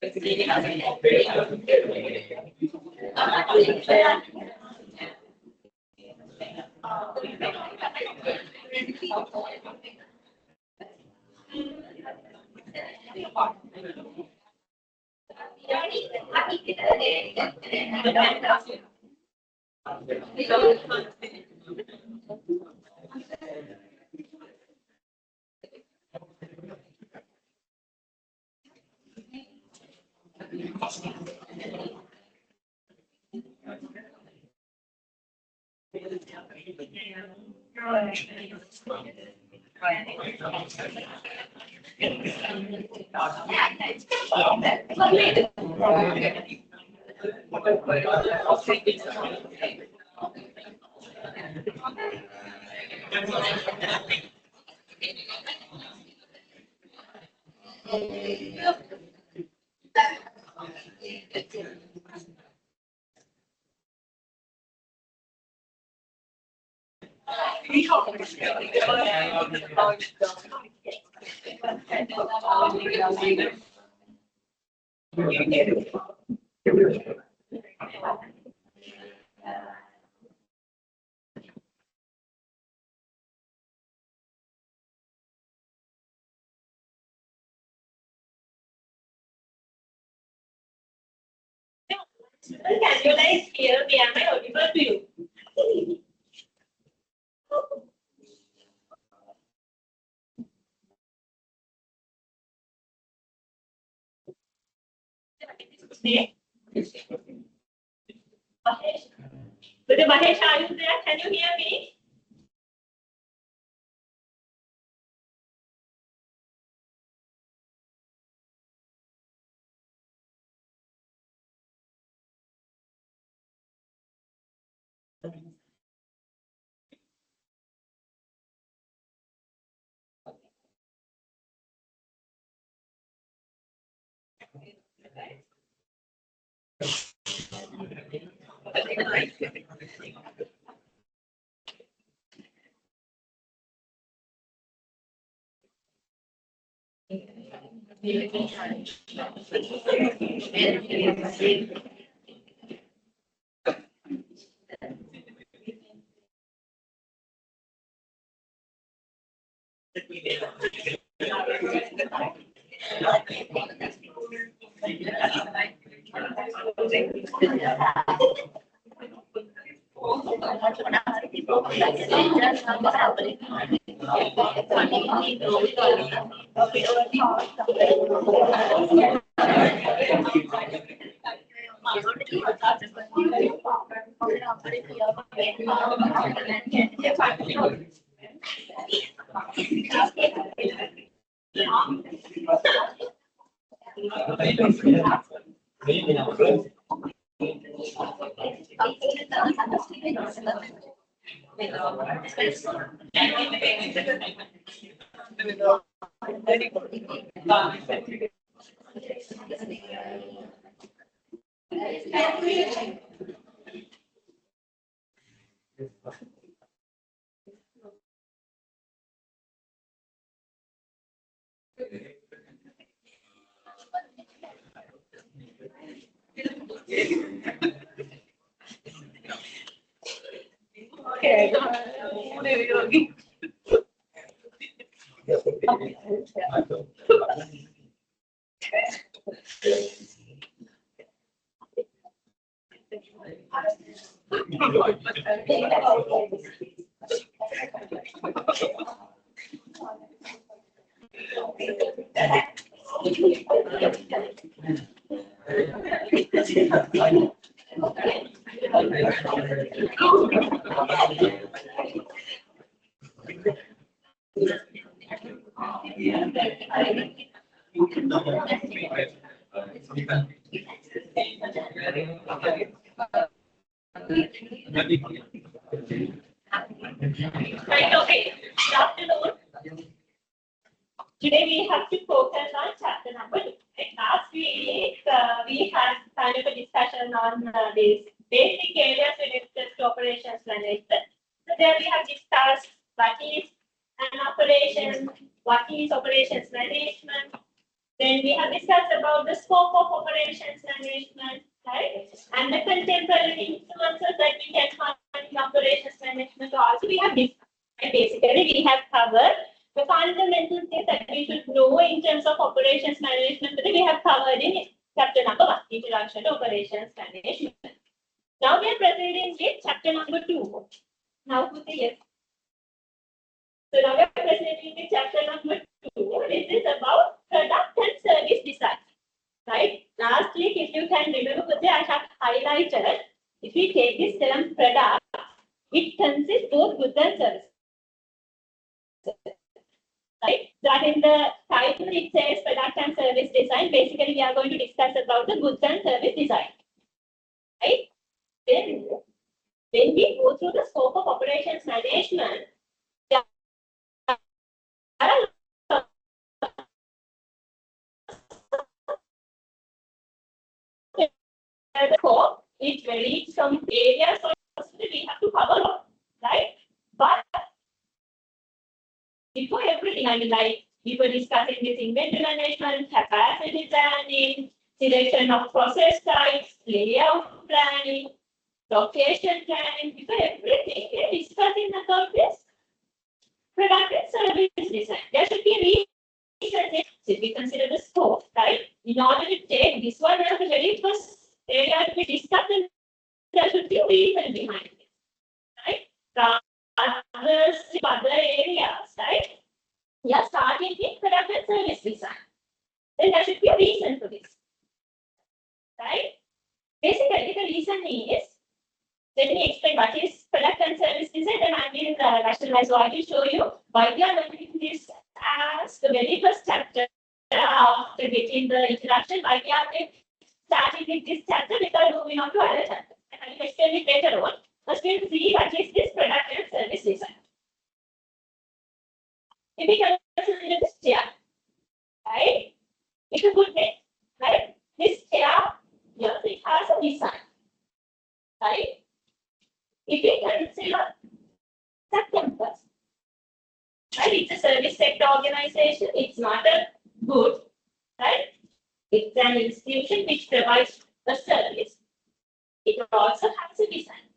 Can you guys hear me? Am I audible to you? Mahesh, are you there? Can you hear me? Right, okay. Good afternoon. Today we have to focus on chapter number 2. Last week we had kind of a discussion on these basic areas related to operations management. So there we have discussed what is an operation, what is operations management. Then we have discussed about the scope of operations management, right? And the contemporary influences that we can find in operations management also we have discussed. Right? Basically, we have covered the fundamental things that we should know in terms of operations management that we have covered in chapter number 1, Introduction to Operations Management. Now we are proceeding with chapter number 2. Now put the yes. So now we are proceeding with chapter number 2. This is about product and service design. Right? Last week, if you can remember, I have highlighted, if we take this term product, it consists both goods and services. Right? That in the title it says product and service design. Basically, we are going to discuss about the goods and service design. Right? Then, when we go through the scope of operations management, the scope it varies from areas or we have to cover, right? But before everything, I mean, like we were discussing this inventory management, capacity planning, selection of process types, layout planning, location planning, before everything, we are discussing about this product and service design. There should be a reason if we consider the scope, right? In order to take this one as the very first area to be discussed, there should be a reason behind it, right? Other areas, right? We are starting with product and service design. Then there should be a reason for this, right? Basically, the reason is, let me explain what is product and service design, then I will rationalize or I will show you why we are learning this as the very first chapter after getting the introduction, why we are starting with this chapter without moving on to other chapters. And I will explain it later on. First, we'll see what is this product and service design. If we consider this chair, right? It's a good name, right? This chair, yes, it has a design, right? If we consider that campus, right? It's a service sector organization. It's not a good, right? It's an institution which provides a service. It also has a design.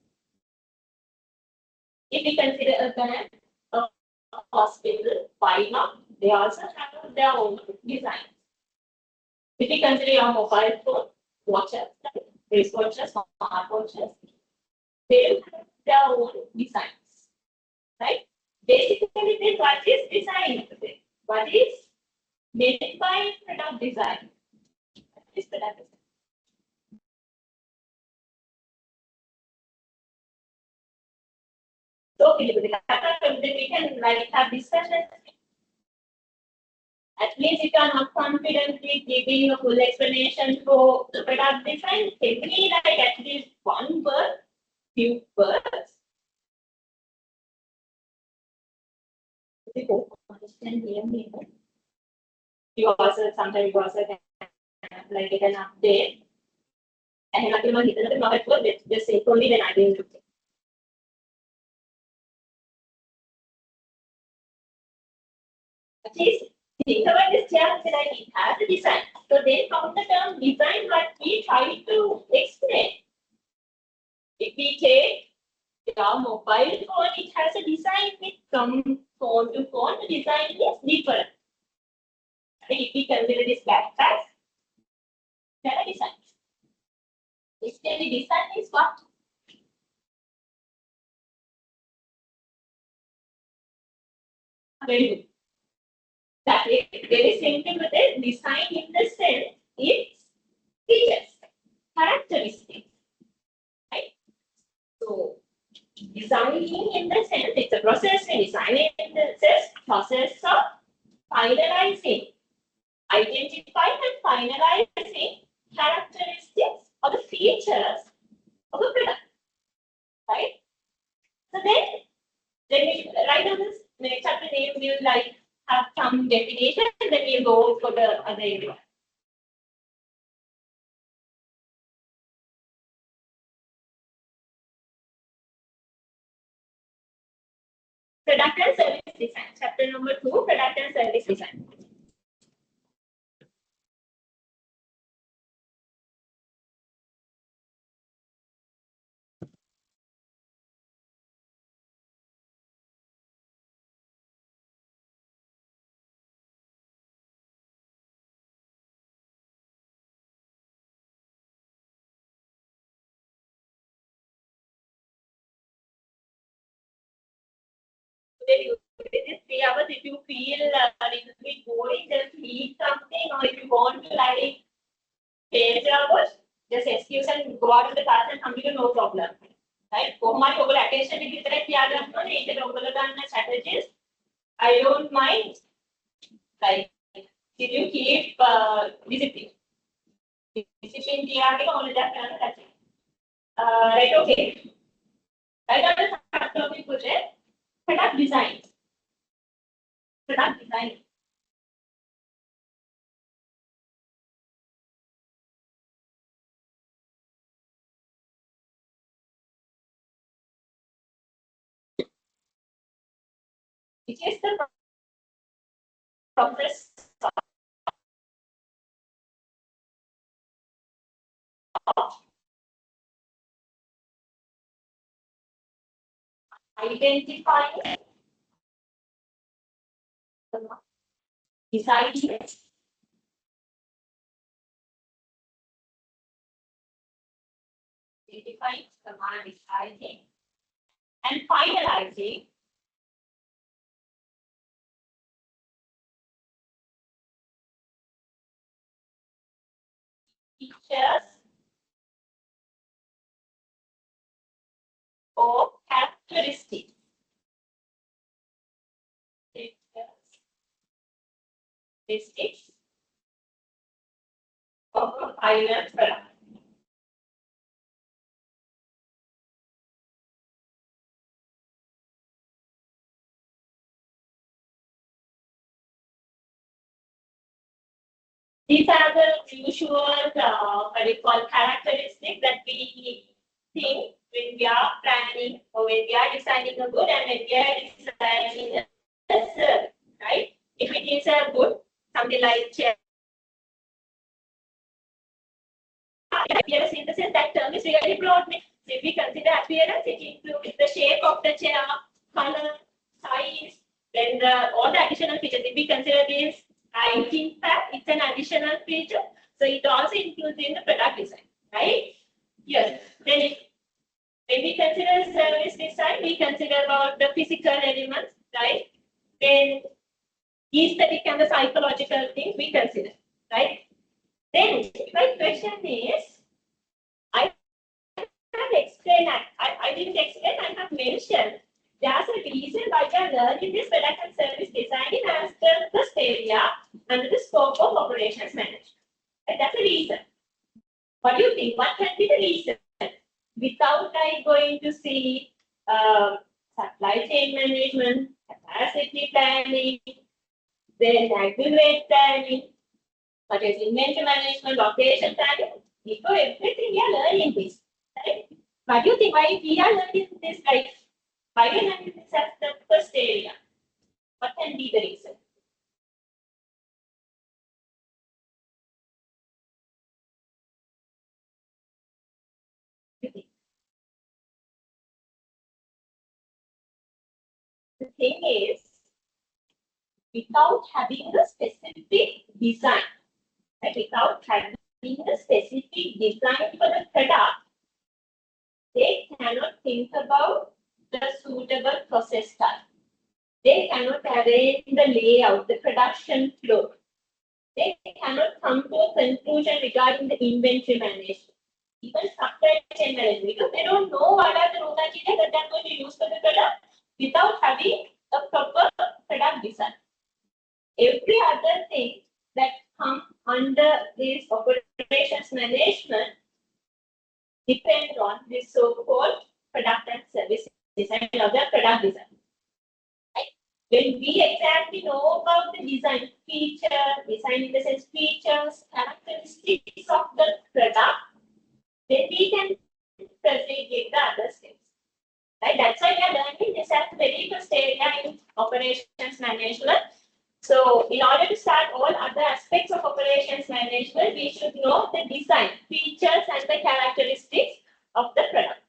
If we consider a bank, a hospital, why not? They also have their own design. If we consider your mobile phone, watches, wristwatches, smartwatches, they have their own designs, right? Basically, what is design? What is meant by product design? What is product design? So, we can like have discussions. At least if you are not confident with giving a full explanation for the product design, give me like at least one word, few words. You also sometimes you also can like get an update. And let's just say only then I will look. At least think about this chair that it has a design. So then from the term design, what we try to explain. If we take your mobile phone, it has a design with from phone to phone, the design is different. If we consider this backpack, there are designs. Basically, design is what? Very good. That is very simple with it. Design in the sense it's features, characteristics. Right? So designing in the sense it's a process, and designing in the sense process of finalizing, identifying and finalizing characteristics or the features of a product. Right? So then we write on this chapter name, we'll like have some definition and then we'll go for the other area. Product and service design. Chapter number 2, product and service design. During these 3 hours, if you feel a little bit boring, just eat something, or if you want to like change your course, just excuse and go out of the class and come to you, no problem. Right? කොහොමද ඔයගොල්ලෝ attention එක විතරක් තියාගන්න ඕනේ. ඒකට ඔයගොල්ලෝ ගන්න strategies. I don't mind. Like, did you keep discipline? Discipline තියාගෙන ඕනේ දෙයක් කරන්න කැමති. Right, okay. Right on the third topic put it, product design. Product design. It is the process of identifying, deciding, identifying, deciding, and finalizing features or characteristics. Characteristics of a final product. These are the usual what we call characteristics that we think when we are planning or when we are designing a good and when we are designing a service, right? If it is a good, something like chair, appearance in the sense that term is really broad. So if we consider appearance, it includes the shape of the chair, color, size, then all the additional features. If we consider this height impact, it's an additional feature. So it also includes in the product design, right? Yes. Then when we consider service design, we consider about the physical elements, right? Then aesthetic and the psychological things we consider, right? Then my question is, I have explained, I didn't explain, I have mentioned there's a reason why we are learning this product and service design as the first area under the scope of operations management. And that's a reason. What do you think? What can be the reason? Without going to see supply chain management, capacity planning, then aggregate planning, such as inventory management, location planning, before everything we are learning this. Right? What do you think? Why we are learning this? Like, why we are learning this as the first area? What can be the reason? The thing is, without having a specific design, right? Without having a specific design for the product, they cannot think about the suitable process type. They cannot arrange the layout, the production flow. They cannot come to a conclusion regarding the inventory management, even supply chain management, because they don't know what are the raw materials that they're going to use for the product without having a proper product design. Every other thing that comes under this operations management depends on this so-called product and service design or the product design. Right? When we exactly know about the design feature, design in the sense features, characteristics of the product, then we can proceed with the other steps. Right? That's why we are learning this at the very first area in operations management. So in order to start all other aspects of operations management, we should know the design, features, and the characteristics of the product.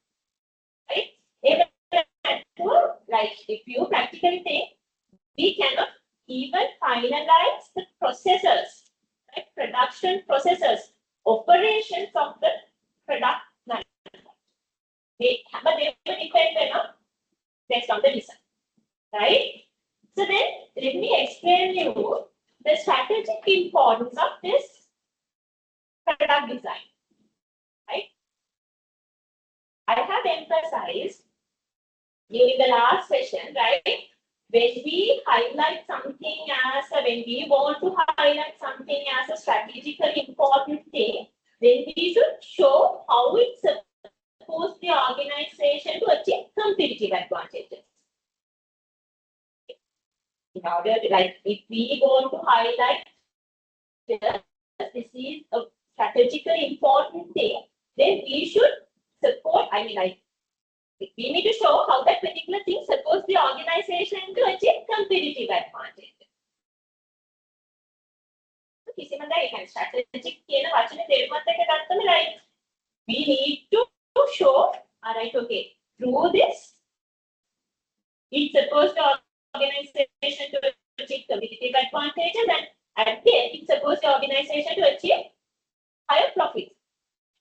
Right? Even like if you practically think, we cannot even finalize the processes, right? Production processes, operations of the product management. But they will depend on based on the design. right? So then let me explain you the strategic importance of this product design, right? I have emphasized during the last session, right? When we highlight something when we want to highlight something as a strategically important thing, then we should show how it supports the organization to achieve competitive advantages. In order, like if we want to highlight this is a strategically important thing, then we should support, we need to show how that particular thing supports the organization to achieve competitive advantage. කිසිම දෙයක් strategic කියන වචනේ තේරුමත් එක්ක ගත්තම like we need to show, alright, okay, through this it supports the organization to achieve competitive advantages, and at the end it supports the organization to achieve higher profits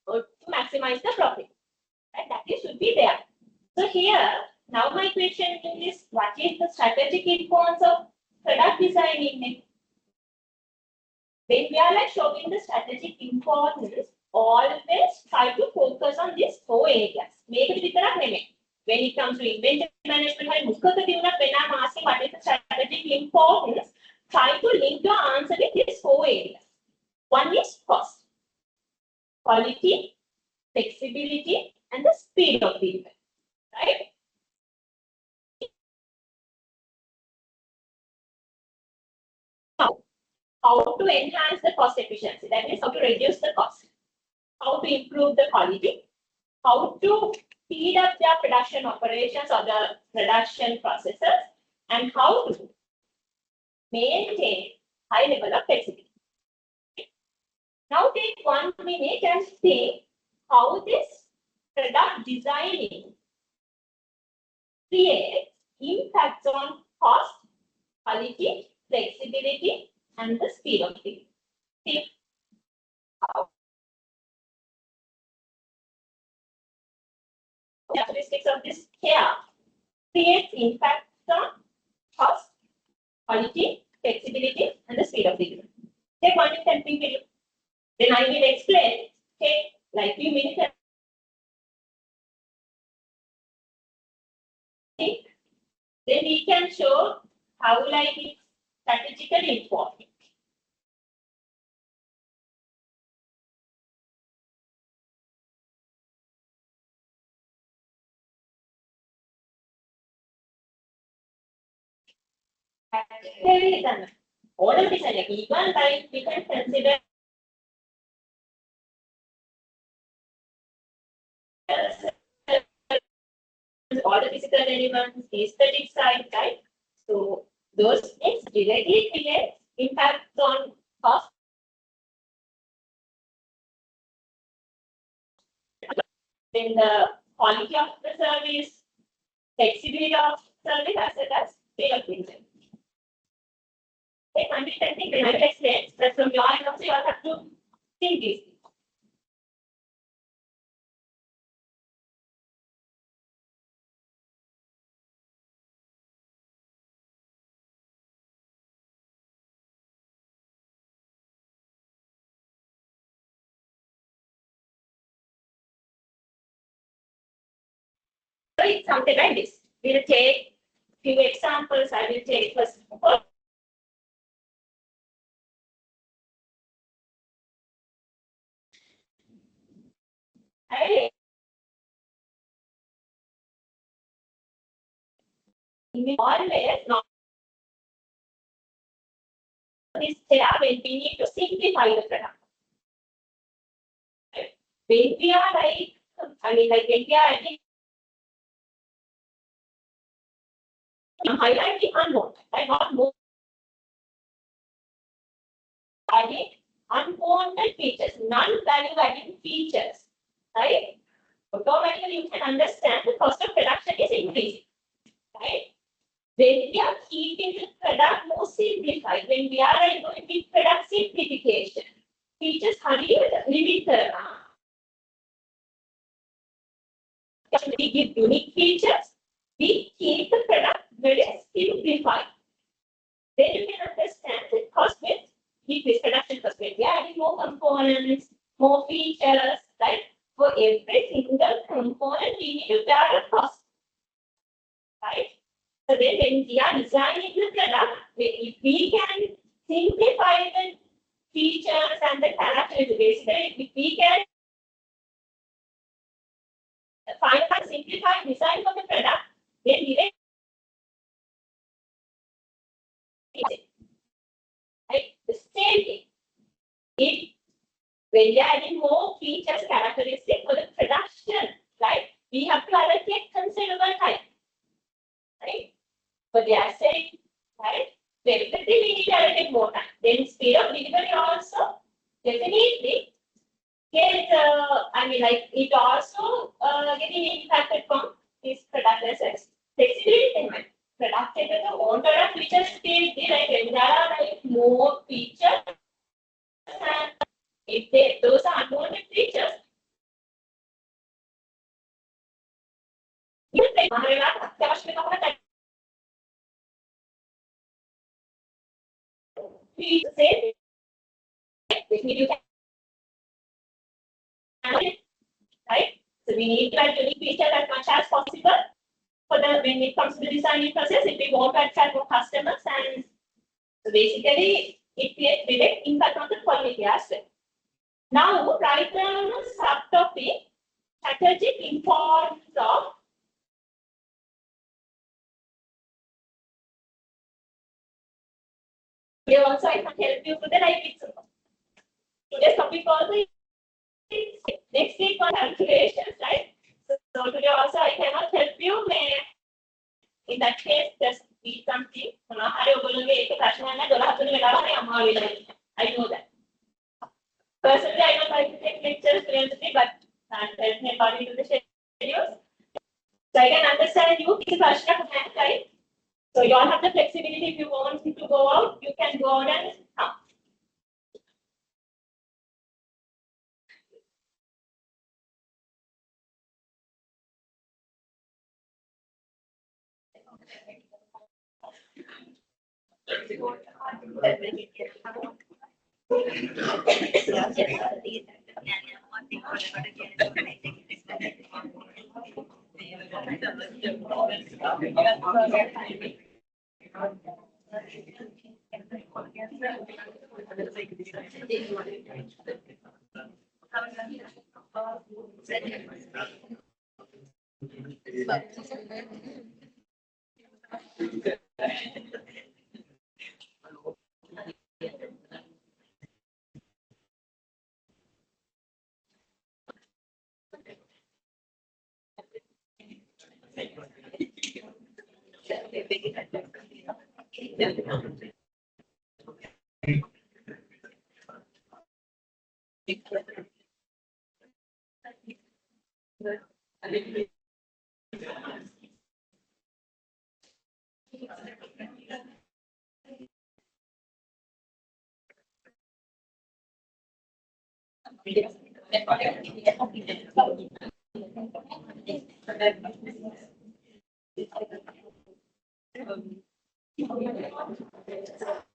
or to maximize the profit. And that should be there. So here, now my question is, what is the strategic importance of product designing it? When we are like showing the strategic importance, always try to focus on these 4 areas. When it comes to inventory management, when I'm asking what is the strategic importance, try to link your answer with these 4 areas. One is cost, quality, flexibility, and the speed of delivery. Right? How to enhance the cost efficiency, that means how to reduce the cost, how to improve the quality, how to speed up their production operations or the production processes, and how to maintain high level of flexibility. Now take 1 minute and think how this product designing creates impacts on cost, quality, flexibility, and the speed of delivery. See how characteristics of this care creates impact on cost, quality, flexibility, and the speed of delivery. Take 1 minute and think video. Then I will explain. Take like few minutes. Then we can show how like it's strategically important. All of this and even like we can consider all the physical elements, aesthetic side, right? So those things directly create impact on cost. Then the quality of the service, flexibility of service, as well as speed of delivery. Take 1 minute and think, and I will explain. But from your end also, you all have to think this. So it's something like this. We'll take few examples. I will take first of all. Always not this step when we need to simplify the product. When we are like, when we are highlighting unwanted, right? Not more adding unwanted features, non-value adding features, right? Automatically you can understand the cost of production is increasing, right? When we are keeping the product more simplified, when we are going with product simplification, features limited. We give unique features, we keep the product very simple. simplify. Then you can understand the cost with decrease production cost. When we are adding more components, more features, right? For every single component, we need to bear a cost, right? So then when we are designing the product, if we can simplify the features and the characteristics, if we can find a simplified design for the product, then we right? The same thing. If when we are adding more features, characteristics for the production, right? We have to allocate considerable time, right? For the assay, right? Definitely we need to allocate more time. Then speed of delivery also definitely get, I mean, like it also getting impacted from this product assets. Flexibility. Product the own product features still like when there are like more features and if those are unwanted features, you can say you can right? So we need to add unique features as much as possible for the when it comes to the designing process. If we want to attract more customers, and so basically it creates direct impact on the quality as well. Now, right now, subtopic strategic importance of here also I can help you with the like today's topic also is next week on calculations, right? So today also I cannot help you. In that case, just read something. I know that. Personally, I don't like to take lectures frequently, but I'm helping according to the schedules. So I can understand you. Right? So you all have the flexibility. If you want to go out, you can go out and come.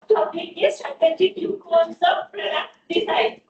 Topic is strategic importance of product design.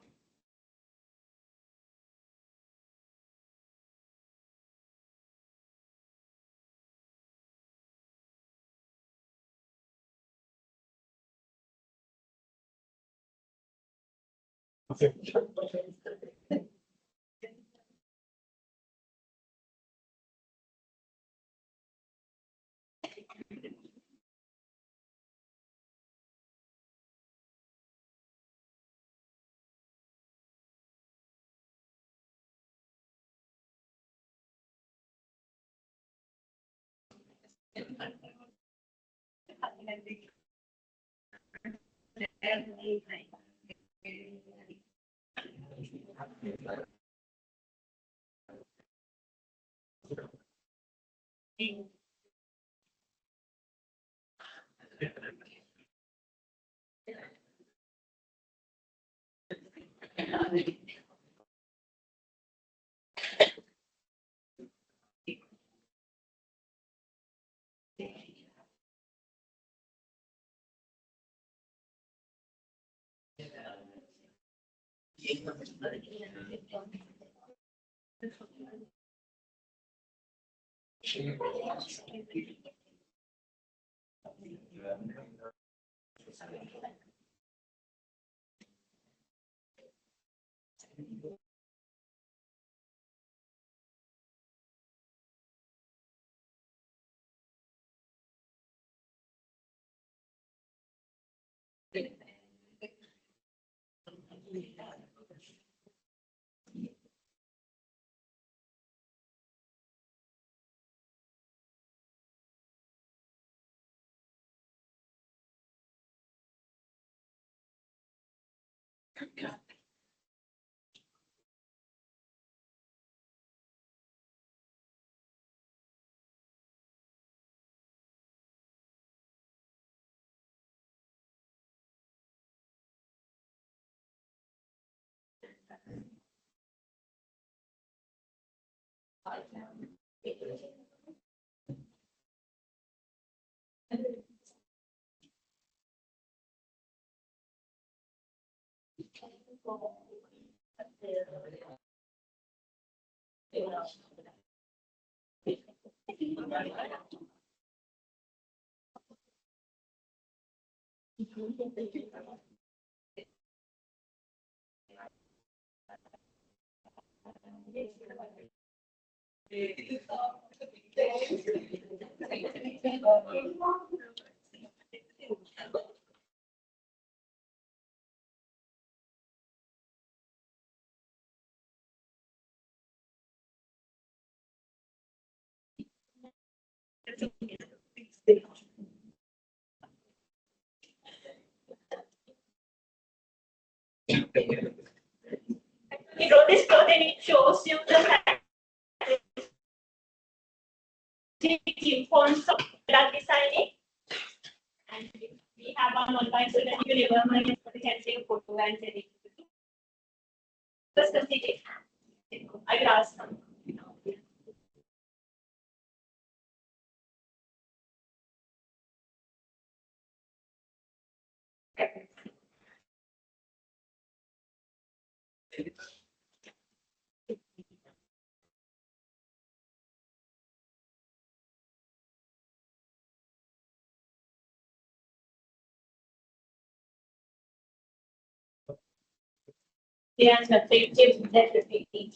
We draw this plot and it shows you the importance of drug designing. And we have one line so that you never mind what you can take a photo and send it to you. Just consider it. I will ask them. Yes, but they give that the 50.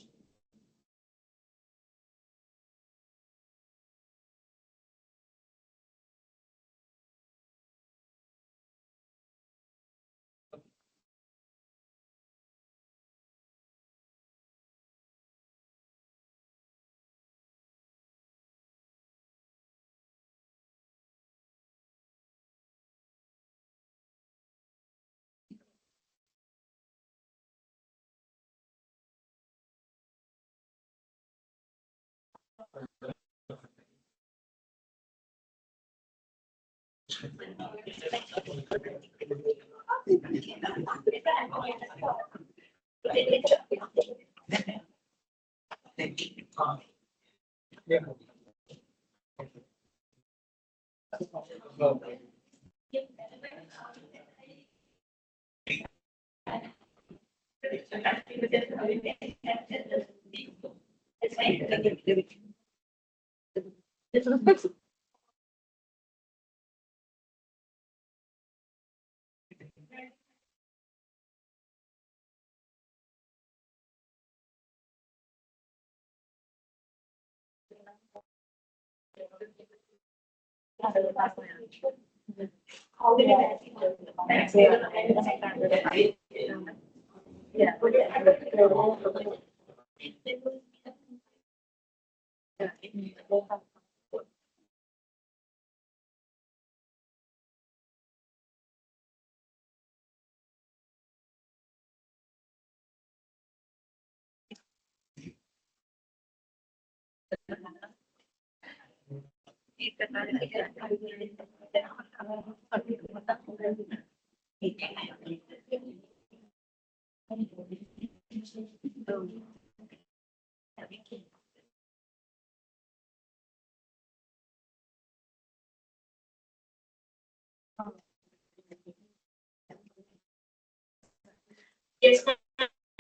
Yes,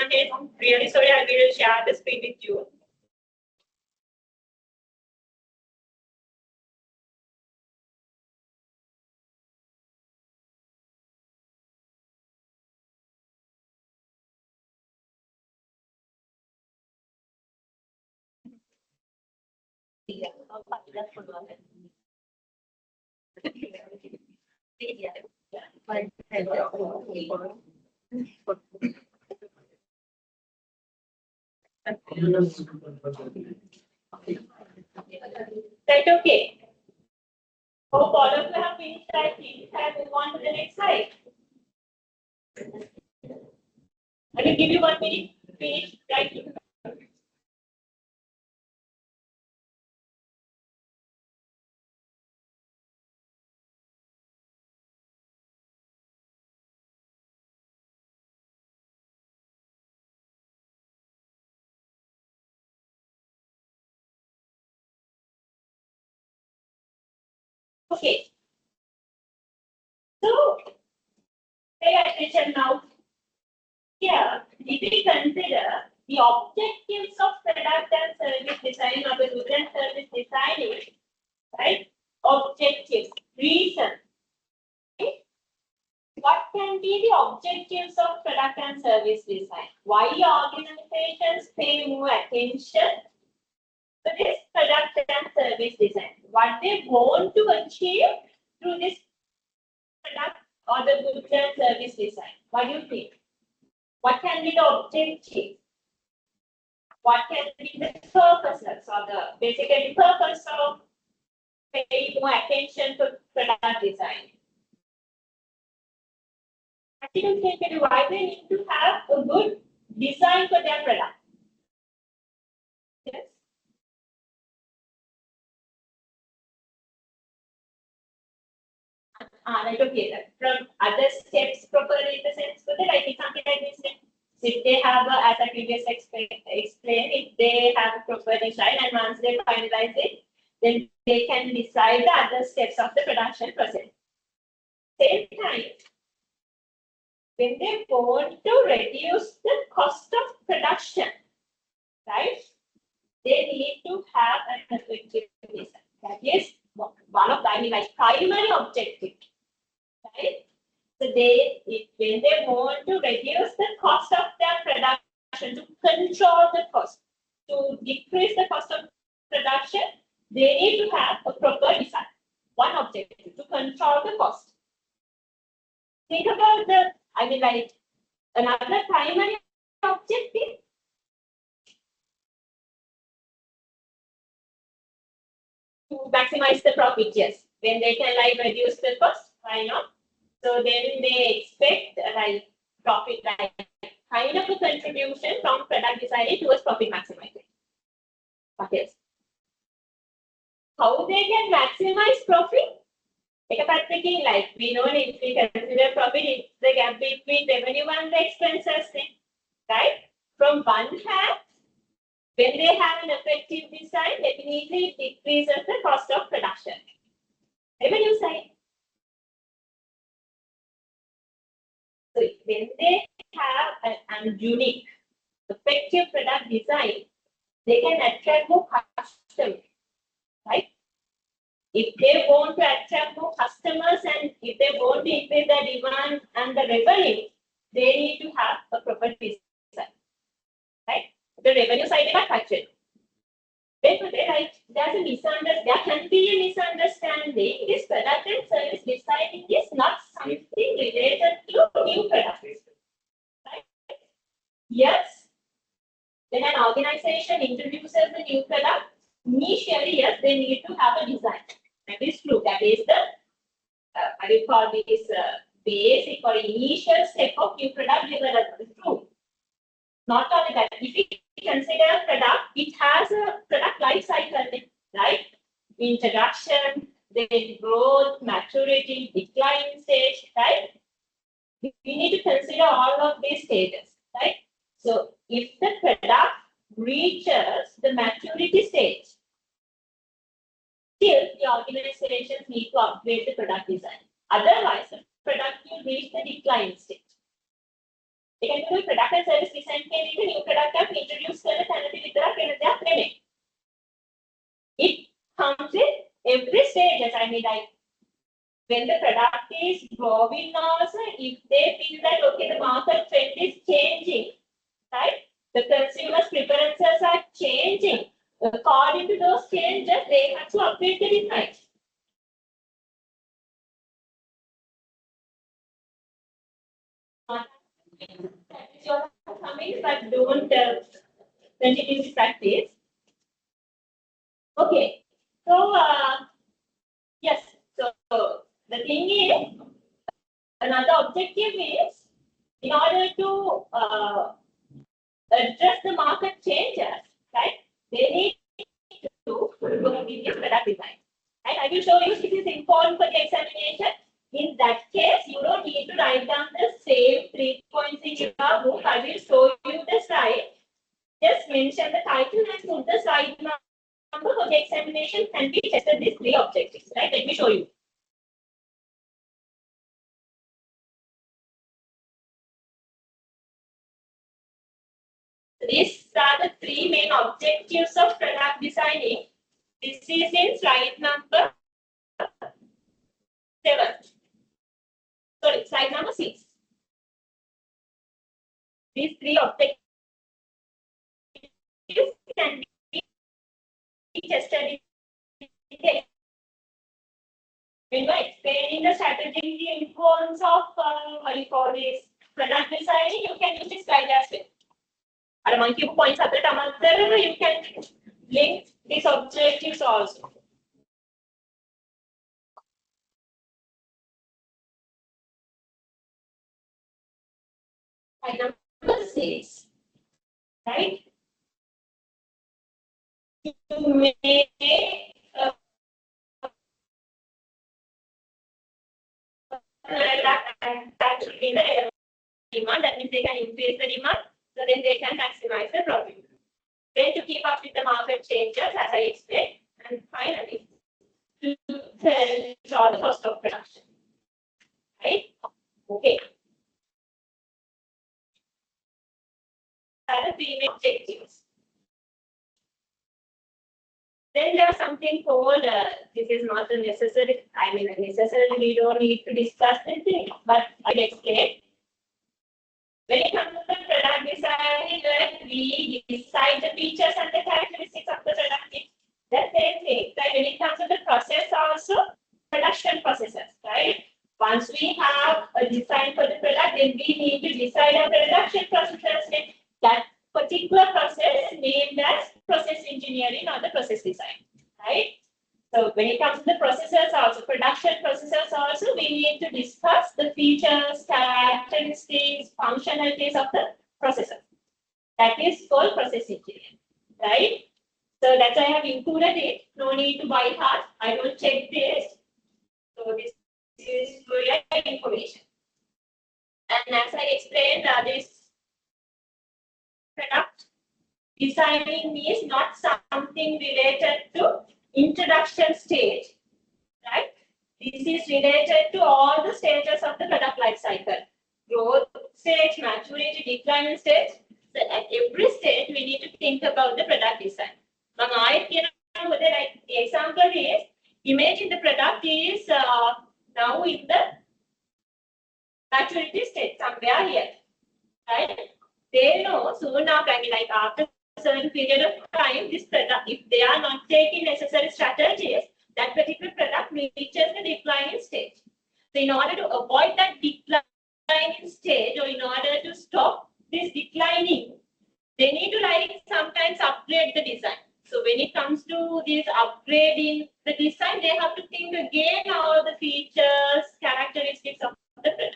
I'm really sorry, I will share the screen with you. Right, okay. Hope all of you have finished that thing and move on to the next slide. I will give you 1 minute to finish writing. Okay. So pay attention now. Here, if we consider the objectives of product and service design or the goods and service design, right? Objectives, reason. Okay? What can be the objectives of product and service design? Why organizations pay more attention to this product and service design? What they want to achieve through this product or the goods and service design? What do you think? What can be the objective? What can be the purposes or the basically purpose of paying more attention to product design? Actually, think why they need to have a good design for their product. Yes. Right, okay. From other steps properly in the sense, but like it's something like this. If they have, as I previously explained, if they have a proper design and once they finalize it, then they can decide the other steps of the production process. Same time, when they want to reduce the cost of production, right, they need to have an effective design. That is one of the primary objectives, right? So when they want to reduce the cost of their production, to control the cost, to decrease the cost of production, they need to have a proper design. One objective, to control the cost. Think about another primary objective. To maximize the profit, yes. When they can reduce the cost, why not? So then they expect profit, kind of a contribution from product design towards profit maximization. What else? How they can maximize profit? We know if we consider profit, it's the gap between revenue and the expenses, right? From one hand, when they have an effective design, definitely it decreases the cost of production. Revenue side. So when they have a unique, effective product design, they can attract more customers, right? If they want to attract more customers and if they want to increase the demand and the revenue, they need to have a proper design, right? The revenue side is actually. There's a misunderstanding. There can be a misunderstanding. This product and service design is not something related to new products. Right? Yes, when an organization introduces a new product, initially, yes, they need to have a design. That is true. That is the, I will call this basic or initial step of new product development. True. Not only that, if we consider a product, it has a product life cycle, right? Introduction, then growth, maturity, decline stage, right? We need to consider all of these stages, right? So if the product reaches the maturity stage, still the organizations need to upgrade the product design. Otherwise, the product will reach the decline stage. එකෙන් product and service design කියන එක new product එකක් introduce කරන තැනදී විතරක් වෙන දෙයක් නෙමෙයි. It comes in every stage. I mean, like when the product is growing also, if they feel that okay, the market trend is changing, right? The consumers' preferences are changing. According to those changes, they have to update the design. That is your comments, but don't continue to practice. Okay, so yes, so the thing is, another objective is in order to address the market changes, right? They need to give you product design. Right? I will show you this is important for the examination. In that case, you don't need to write down the same 3 points in your book. I will show you the slide. Just mention the title and put the slide number for the examination and we tested these 3 objectives. Right? Let me show you. These are the 3 main objectives of product designing. This is in slide number 7. Sorry, slide number 6. These 3 objectives can be tested in when you are explaining the strategic importance of what you call this product designing, you can use this slide as well. And among you points at the time, you can link these objectives also. Slide number 6, right? To make in the demand, that means they can increase the demand, so then they can maximize the profit. Then to keep up with the market changes, as I explained, and finally to control the cost of production. Right? Okay. That are the 3 main objectives. Then there's something called, this is not a necessary, I mean, necessarily we don't need to discuss anything, but I'll explain. When it comes to the product design, we decide the features and the characteristics of the product. That's the same thing. Right? When it comes to the process also, production processes, right? Once we have a design for the product, then we need to decide a production processes. That particular process named as process engineering or the process design, right? So when it comes to the processes also, production processes also, we need to discuss the features, characteristics, functionalities of the processor. That is called process engineering, right? So that's why I have included it. No need to buy hard. I will check this. So this is for your information. And as I explained, this product designing is not something related to introduction stage, right? This is related to all the stages of the product life cycle. Growth stage, maturity, decline stage. So at every stage, we need to think about the product design. Now, the example is, imagine the product is now in the maturity stage, somewhere here, right? They know soon after, I mean, like after a certain period of time, this product, if they are not taking necessary strategies, that particular product reaches the declining stage. So in order to avoid that declining stage, or in order to stop this declining, they need to like sometimes upgrade the design. So when it comes to this upgrading the design, they have to think again all the features, characteristics of the product.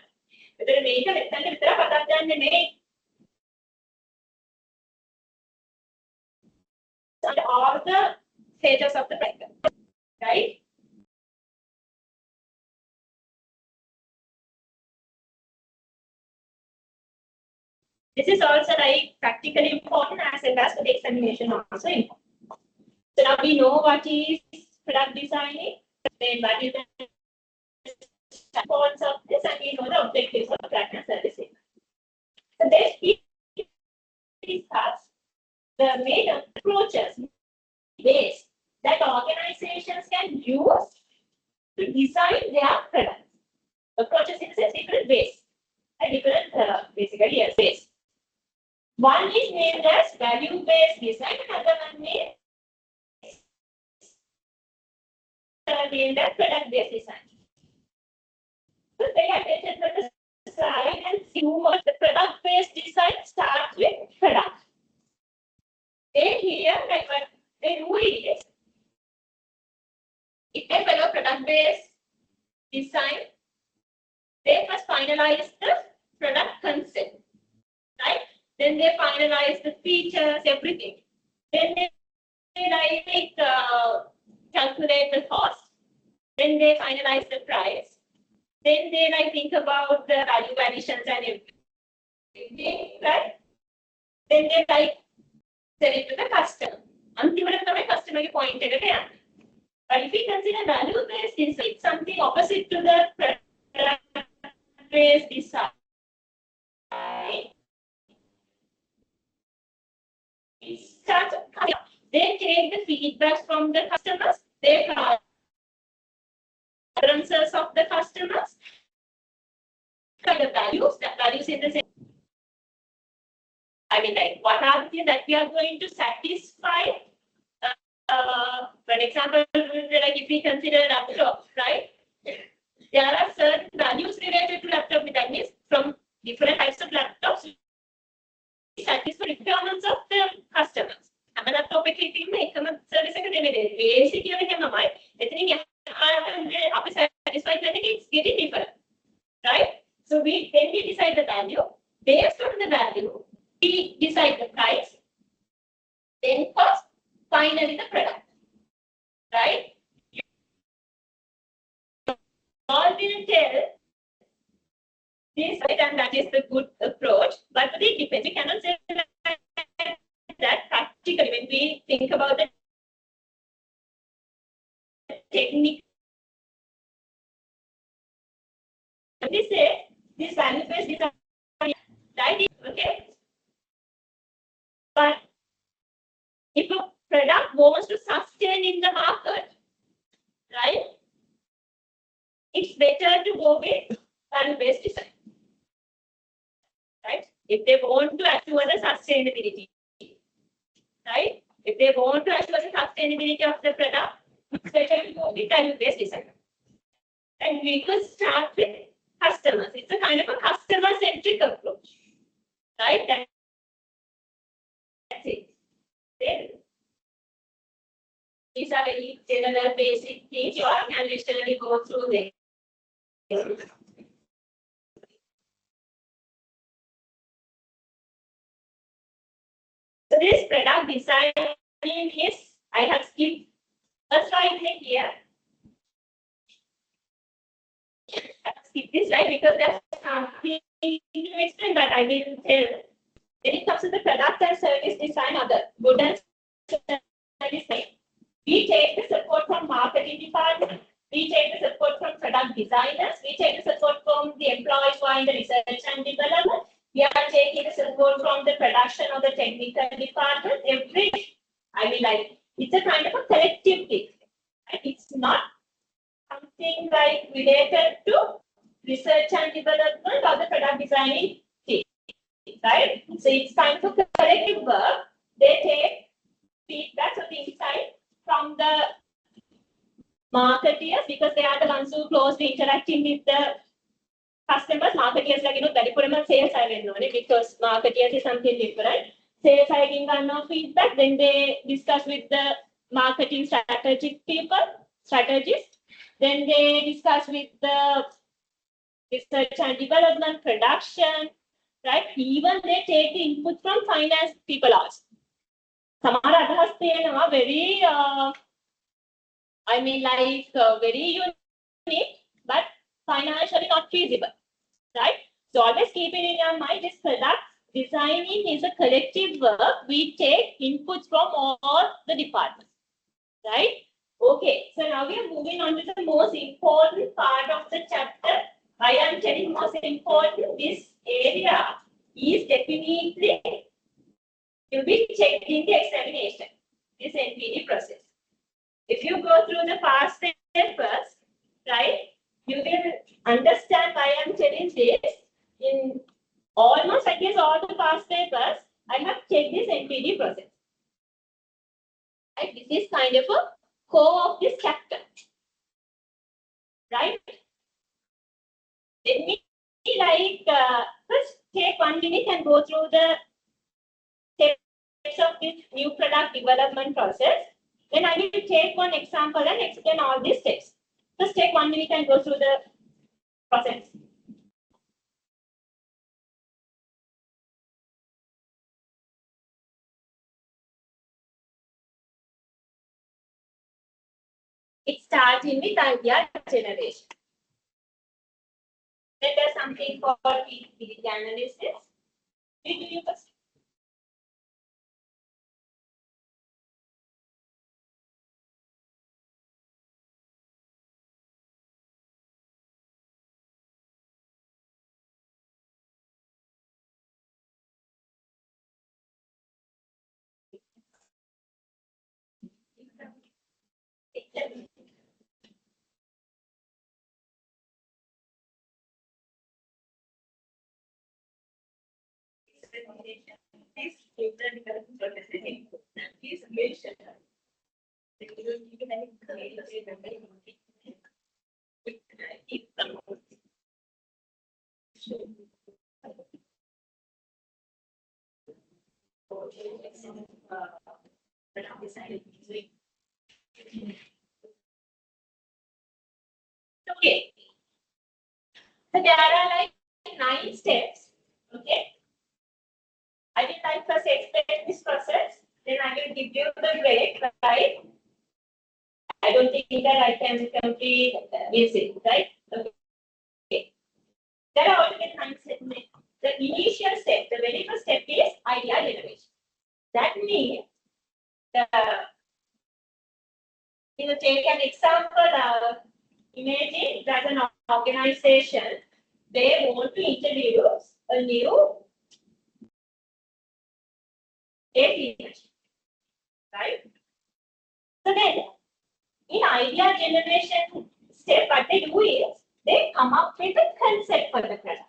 Under all the stages of the product, right? This is also like practically important as well as for the examination also important. So now we know what is product designing, then what is the importance of this, and we know the objectives of product and service. So they discuss the main approaches, ways that organizations can use to design their products. Approaches in different ways, basically, yes, ways. One is named as value-based design, another one is named as product-based design. So pay attention to the slide and see what the product-based design starts with product. Then here, like what they do is, if they follow product-based design, they first finalize the product concept, right? Then they finalize the features, everything. Then they like calculate the cost. Then they finalize the price. Then they like think about the value additions and everything, right? Then they like sell it to the customer. Ultimately, the customer point at it. But if we consider value-based design, it's something opposite to the product-based design. They take the feedback from the customers, they preferences of the customers, the values in the same. I mean, like, what are the things that we are going to satisfy? For example, like if we consider laptop, right? There are certain values related to laptop. That means from different types of laptops, satisfy requirements of the customers. I'm laptop service satisfy it's getting different, right? So then we decide the value. Based on the value, we decide the price, then cost, finally the product, right? You all will tell this, and that is the good approach, but it depends. We cannot say that practically when we think about the technique. We say this value-based design, right? Okay. But if a product wants to sustain in the market, right? It's better to go with value-based design, right? If they want to assure the sustainability, right? If they want to assure the sustainability of the product, it's better to go with value-based design. And we could start with customers. It's a kind of a customer-centric approach, right? That's it. Then, these are very general basic things. You can literally go through them. So this product design is, I have skipped a slide here. I have skipped this slide because there's something to explain, but I will tell. When it comes to the product and service design or the good and service design, we take the support from marketing department, we take the support from product designers, we take the support from the employees who are in the research and development, we are taking the support from the production or the technical department. It's a kind of a collective thing. Right? It's not something like related to research and development or the product designing thing. Right? So it's kind of a collective work. They take feedback of the insight from the marketeers because they are the ones who closely interacting with the customers. Marketeers like sales because marketeers is something different. Sales I no feedback, then they discuss with the marketing strategists. Then they discuss with the research and development, production, right? Even they take the input from finance people also. Samara adhas teenawa very very unique, but financially not feasible, right? So always keep it in your mind, this product designing is a collective work. We take inputs from all the departments, right? Okay, so now we are moving on to the most important part of the chapter. Why I am telling most important, this area is definitely will be checked in the examination, this NPD process. If you go through the past papers, right, you will understand why I'm telling this. In almost, I guess, all the past papers, I have checked this NPD process. Right? This is kind of a core of this chapter. Right? Let me first take 1 minute and go through the steps of this new product development process. Then I will take one example and explain all these steps. Just take 1 minute and go through the process. It starts with idea generation. Then there's something called feasibility analysis. Did you first? Okay. So there are like 9 steps. Okay. I will like first explain this process, then I will give you the grade, right? I don't think that I can complete this, right? Okay. There are already 9 steps. The initial step, the very first step is idea generation. That means take an example. Imagine that an organization, they want to introduce a new AC machine, right? So then, in idea generation step, what they do is they come up with a concept for the product,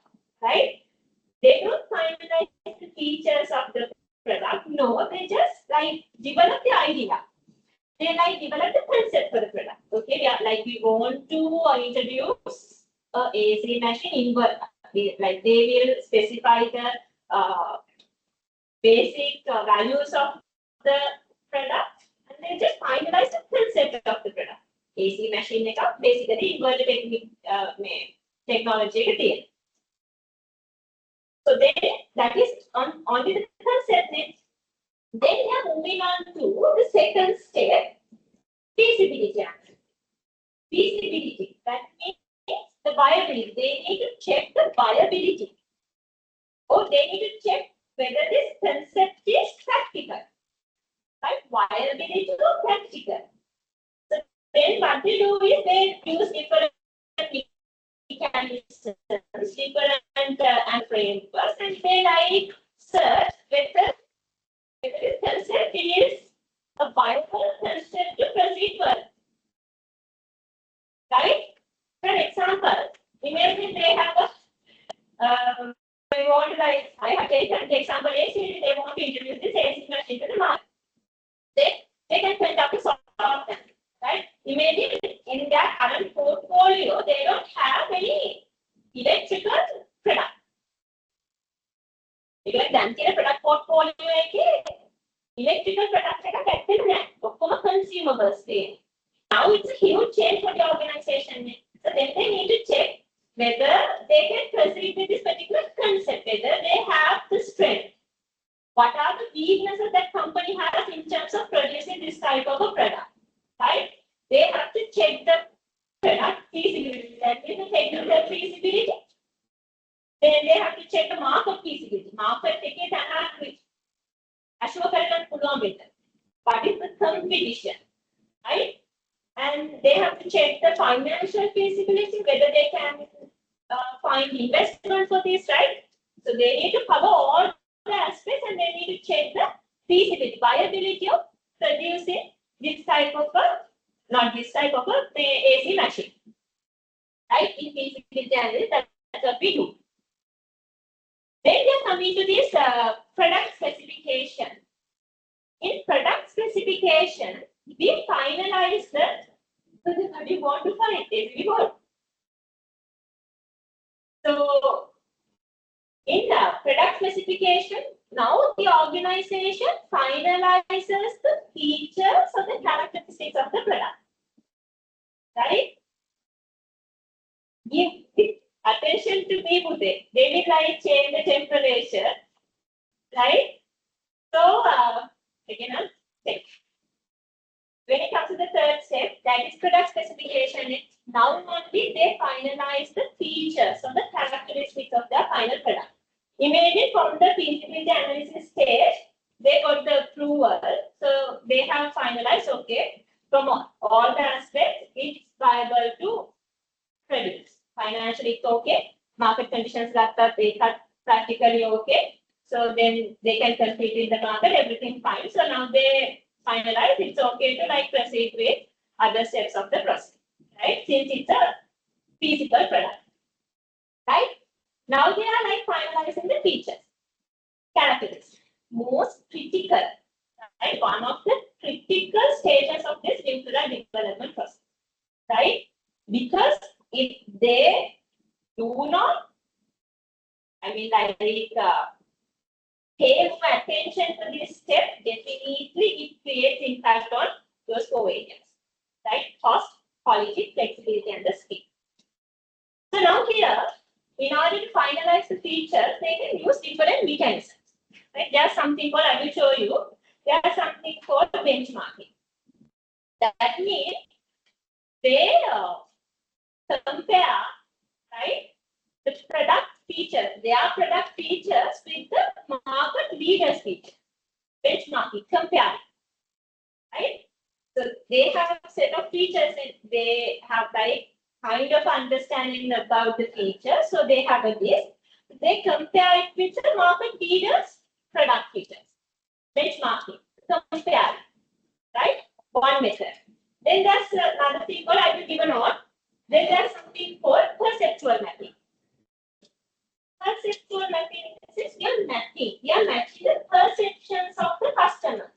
right? They don't finalize the features of the product. No, they just like develop the idea. They like develop the concept for the product. Okay, we want to introduce a AC machine inverter. Like they will specify the basic values of the product, and they just finalize the concept of the product. AC machine basically inverter technology. So that is only the concept. Then we are moving on to the second step, feasibility. Feasibility, that means the viability. They need to check the viability, or they need to check whether this concept is practical. Right? Viability or practical. So then what they do is they use different mechanisms, different and frameworks, and they search whether this concept is a viable concept to proceed further. Right? For example, imagine they have they want I have taken the example AC, they want to introduce this AC machine to the market. They can conduct a sort of them, right? Imagine in their current portfolio, they don't have any electrical product. Because then the product portfolio electrical product consumables. Now it's a huge change for the organization. So then they need to check whether they can proceed with this particular concept, whether they have the strength. What are the weaknesses that company has in terms of producing this type of a product, right? They have to check the product feasibility, that is the technical feasibility. Then they have to check the market feasibility. Market ticket and what is the competition, right? And they have to check the financial feasibility, whether they can find investment for this, right? So they need to cover all the aspects, and they need to check the feasibility, viability of producing this type of not this type of AC machine. Right? In feasibility analysis, that's what we do. Then we are coming to this product specification. In product specification, we finalize what we want to find. We want. So, in the product specification, now the organization finalizes the features or the characteristics of the product. Right? Give attention to me, Bude. They will like change the temperature. Right? So, again, I'll take. When it comes to the third step, that is product specification, now only they finalize the features or the characteristics of their final product. Immediately from the feasibility analysis stage, they got the approval. So they have finalized, okay, from all the aspects, it's viable to produce. Financially, it's okay. Market conditions are practically okay. So then they can compete in the market, everything fine. So now they finalize, it's okay to like proceed with other steps of the process, right? Since it's a physical product, right? Now they are like finalizing the features, characteristics, most critical, right? One of the critical stages of this new product development process, right? Because if they do not, I mean, like pay more attention to this step, definitely it creates impact on those 4 areas, right? Cost, quality, flexibility, and the speed. So now here, in order to finalize the features, they can use different mechanisms. Right? There's something called, I will show you, there's something called benchmarking. That means they compare, right, the product features, their product features with the market leaders' features. Benchmarking, comparing, right? So they have a set of features and they have like kind of understanding about the features. So they have a list. They compare it with the market leaders' product features. Benchmarking, comparing, right? One method. Then there's another thing called, I will give a note. Then there's something called perceptual mapping. Perceptual mapping is we are mapping. We are matching the perceptions of the customers.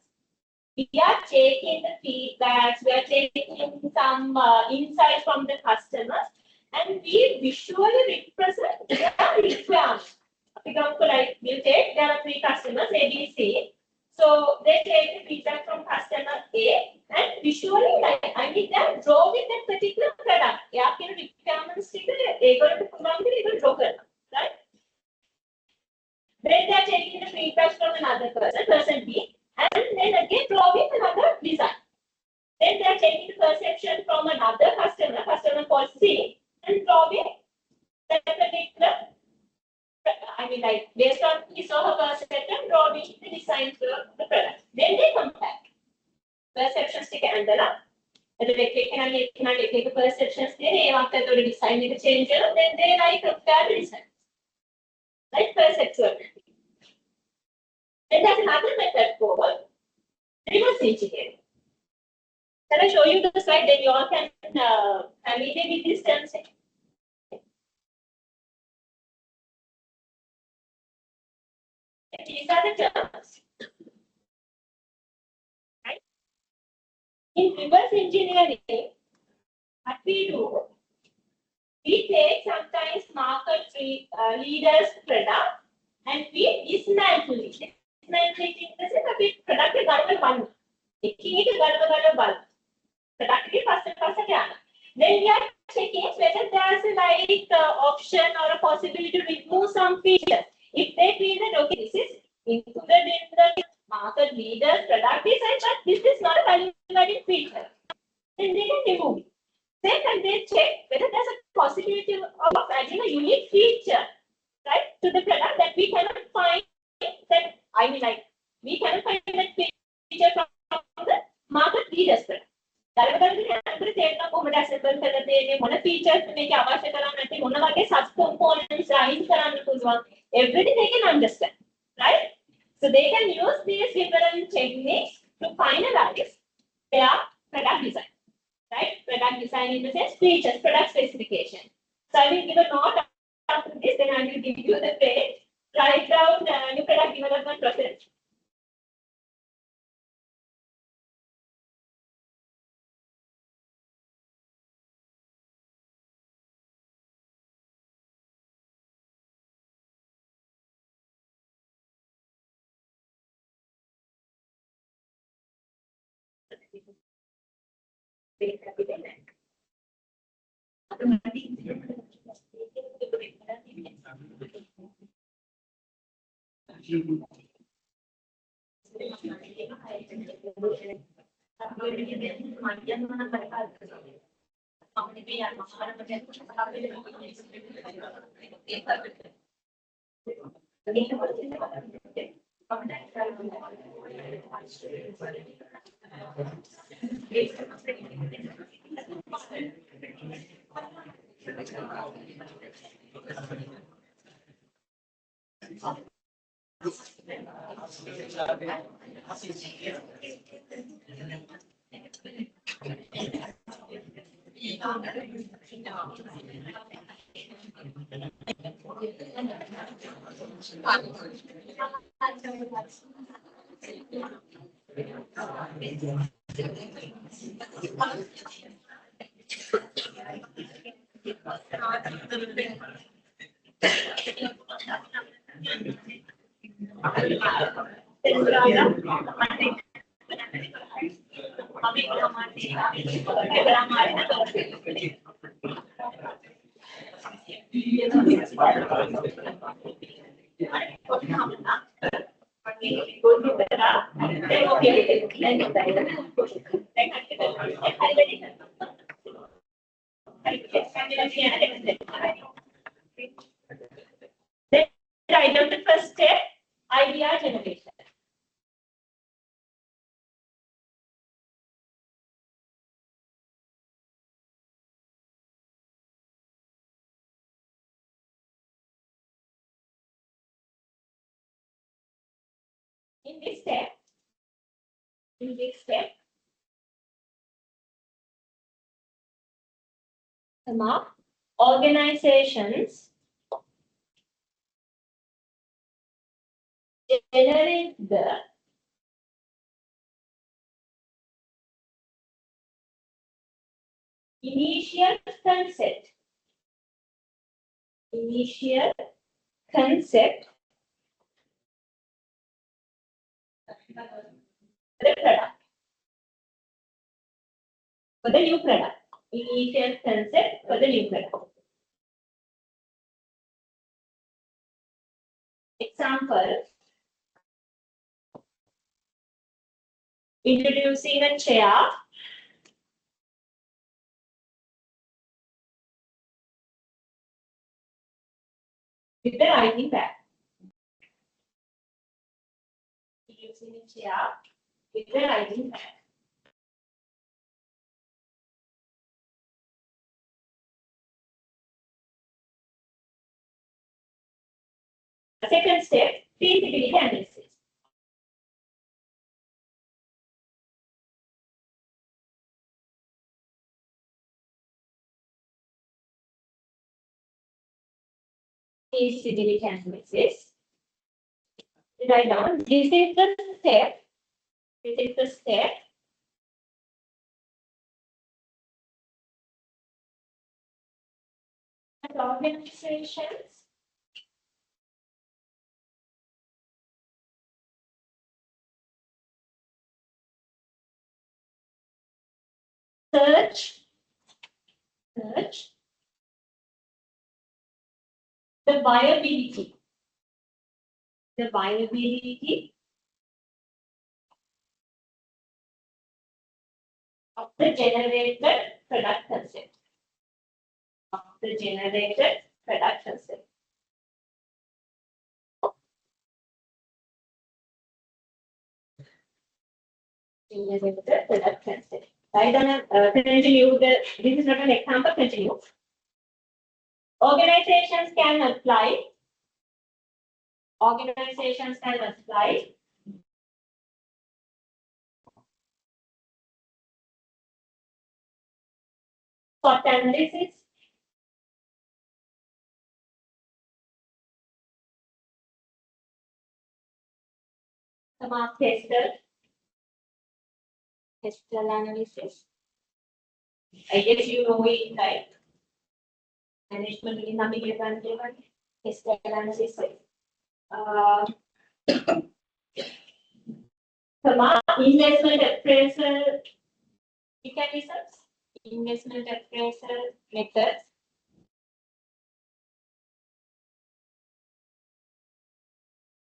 We are taking the feedbacks. We are taking some insights from the customers, and we visually represent their requirements. For example, like we'll take there are 3 customers A, B, C. So they take the feedback from customer A and visually, like I mean, they're drawing that particular product. Yeah, can requirements to they going to put on the draw, right? Then they're taking the feedback from another person B, and then again drawing another design. Then they're taking the perception from another customer called C, and drawing that particular, I mean, like based on his or her perception, drawing the design for the product. Then they compare perceptions to Candela. And the can perceptions there, after the design the change, then they like compare the design. Like perceptual. Then there's another method called reverse engineering. Can I show you the slide? Then you all can familiar with this term. These are the terms. Right? In reverse engineering, what we do, we take sometimes market leaders' product and we dismantle it. Dismantle it in the sense of product is got one. Making it a bulb. Product is first. Then we are checking whether there's a like option or a possibility to remove some features. If they feel that okay, this is included in the market leader's product design, but this is not a value-added feature, then they can remove it. Then they check whether there's a possibility of adding a unique feature, right, to the product that we cannot find. That I mean, like we cannot find that feature from the market leader's product. Features make everything they can understand, right? So they can use these different techniques to finalize their product design, right? Product design in the sense features, product specification. So I will give a note after this, then I will give you the page. Write down the new product development process. Then write down the first step, idea generation. In this step, organizations generate the initial concept. Initial concept the product. For the new product. Initial concept for the new product. Example, introducing a chair with the writing pad. Introducing a chair with the writing pad. Second step, feasibility analysis. Feasibility analysis. Write down. This is the step. This is the step. And organizations search the viability of the generated product concept. Right on continue this is not an example, continue. Organizations can apply organizations can apply. SWOT analysis. Tester analysis. I guess you know it, right? Management in the tester analysis. Investment appraisal mechanisms, investment appraisal methods.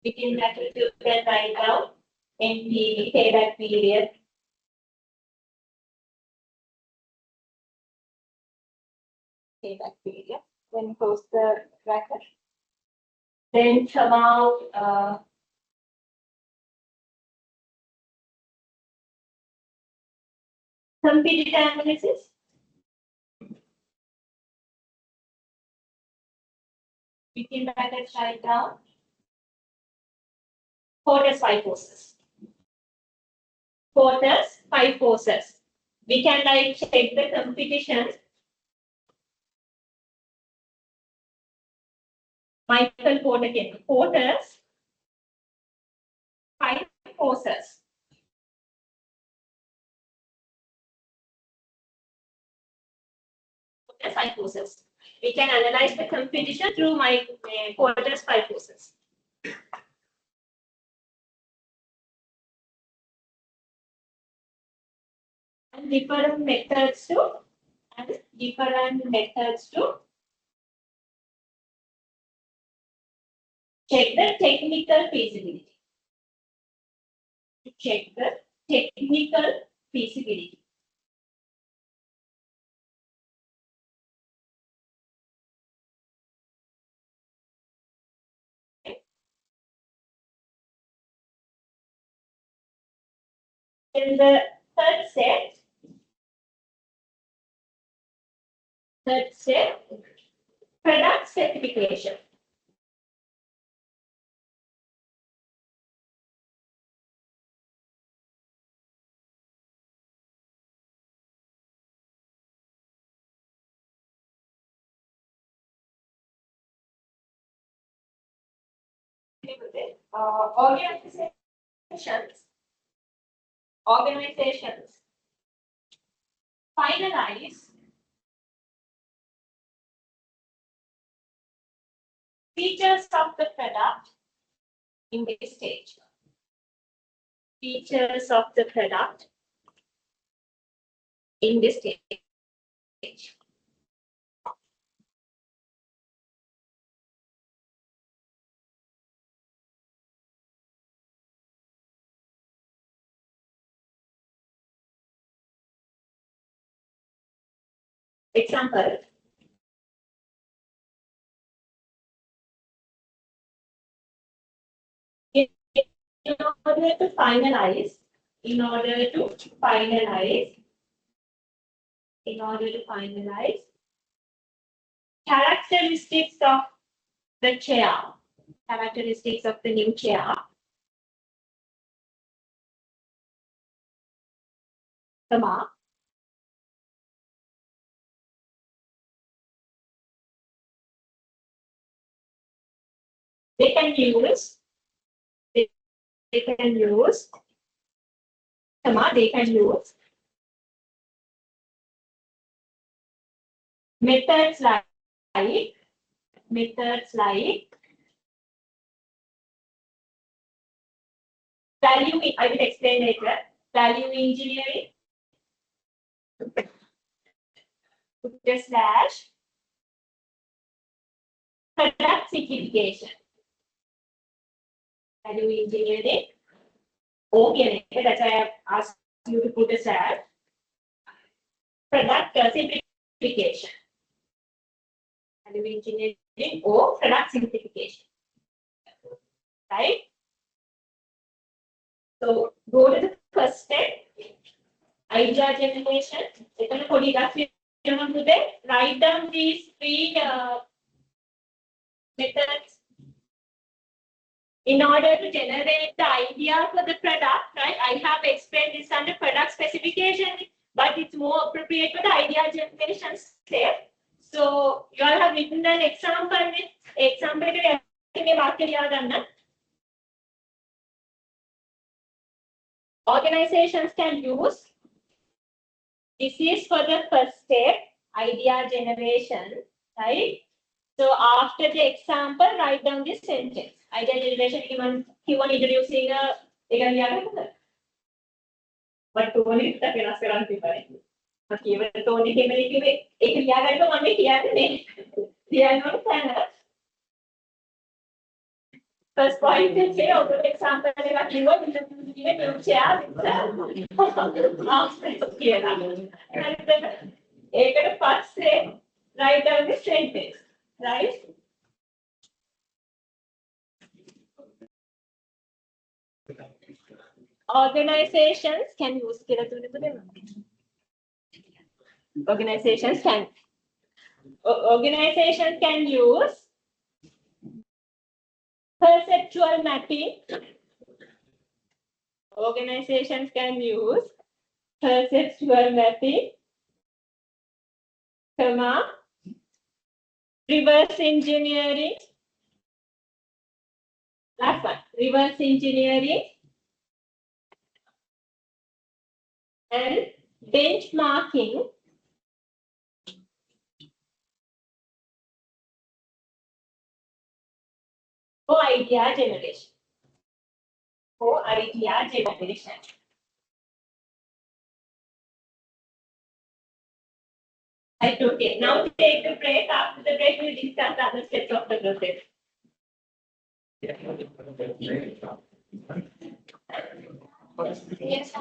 Within that, you can write down NPV, payback period. Payback period. Then close the bracket. Then come out competitive analysis. Within brackets, write down quarters, 5 forces. Quarters, 5 forces. We can like check the competition. Michael Porter again. Quarters, 5 forces. Quarters, 5 forces. We can analyze the competition through my quarters, 5 forces. And different methods to check the technical feasibility. To check the technical feasibility. Okay. In the third step, product specification. Organizations finalize features of the product in this stage. Features of the product in this stage. Example. In order to finalize, characteristics of the chair, characteristics of the new chair. They can use methods like value. I will explain later. Value engineering. Slash product simplification. Value engineering. Okay, that's why I have asked you to put a slash. Product simplification. Value engineering or product simplification. Right? So go to the first step. Idea generation. Write down these 3 methods In order to generate the idea for the product, right, I have explained this under product specification, but it's more appropriate for the idea generation step. So you all have written an example with example organizations can use. This is for the first step, idea generation, right? So after the example, write down this sentence. Idea generation, he want introducing a but only the වෙනස් කරන්න තිබ්බනේ. මම කියවල තෝනේ කෙමලි කිව්වේ ඒක ලියාගන්න මම කියන්නේ ලියන්න තැන. First point is say over example එකක් කිව්වොත් ඉතින් new chair කියලා. ඒකට පස්සේ write down the sentence, right? Organizations can use organizations can use perceptual mapping. Organizations can use perceptual mapping, reverse engineering. Last one, reverse engineering and benchmarking for idea generation. Okay. Now take a break. After the break, we'll discuss the other steps of the process. Yes.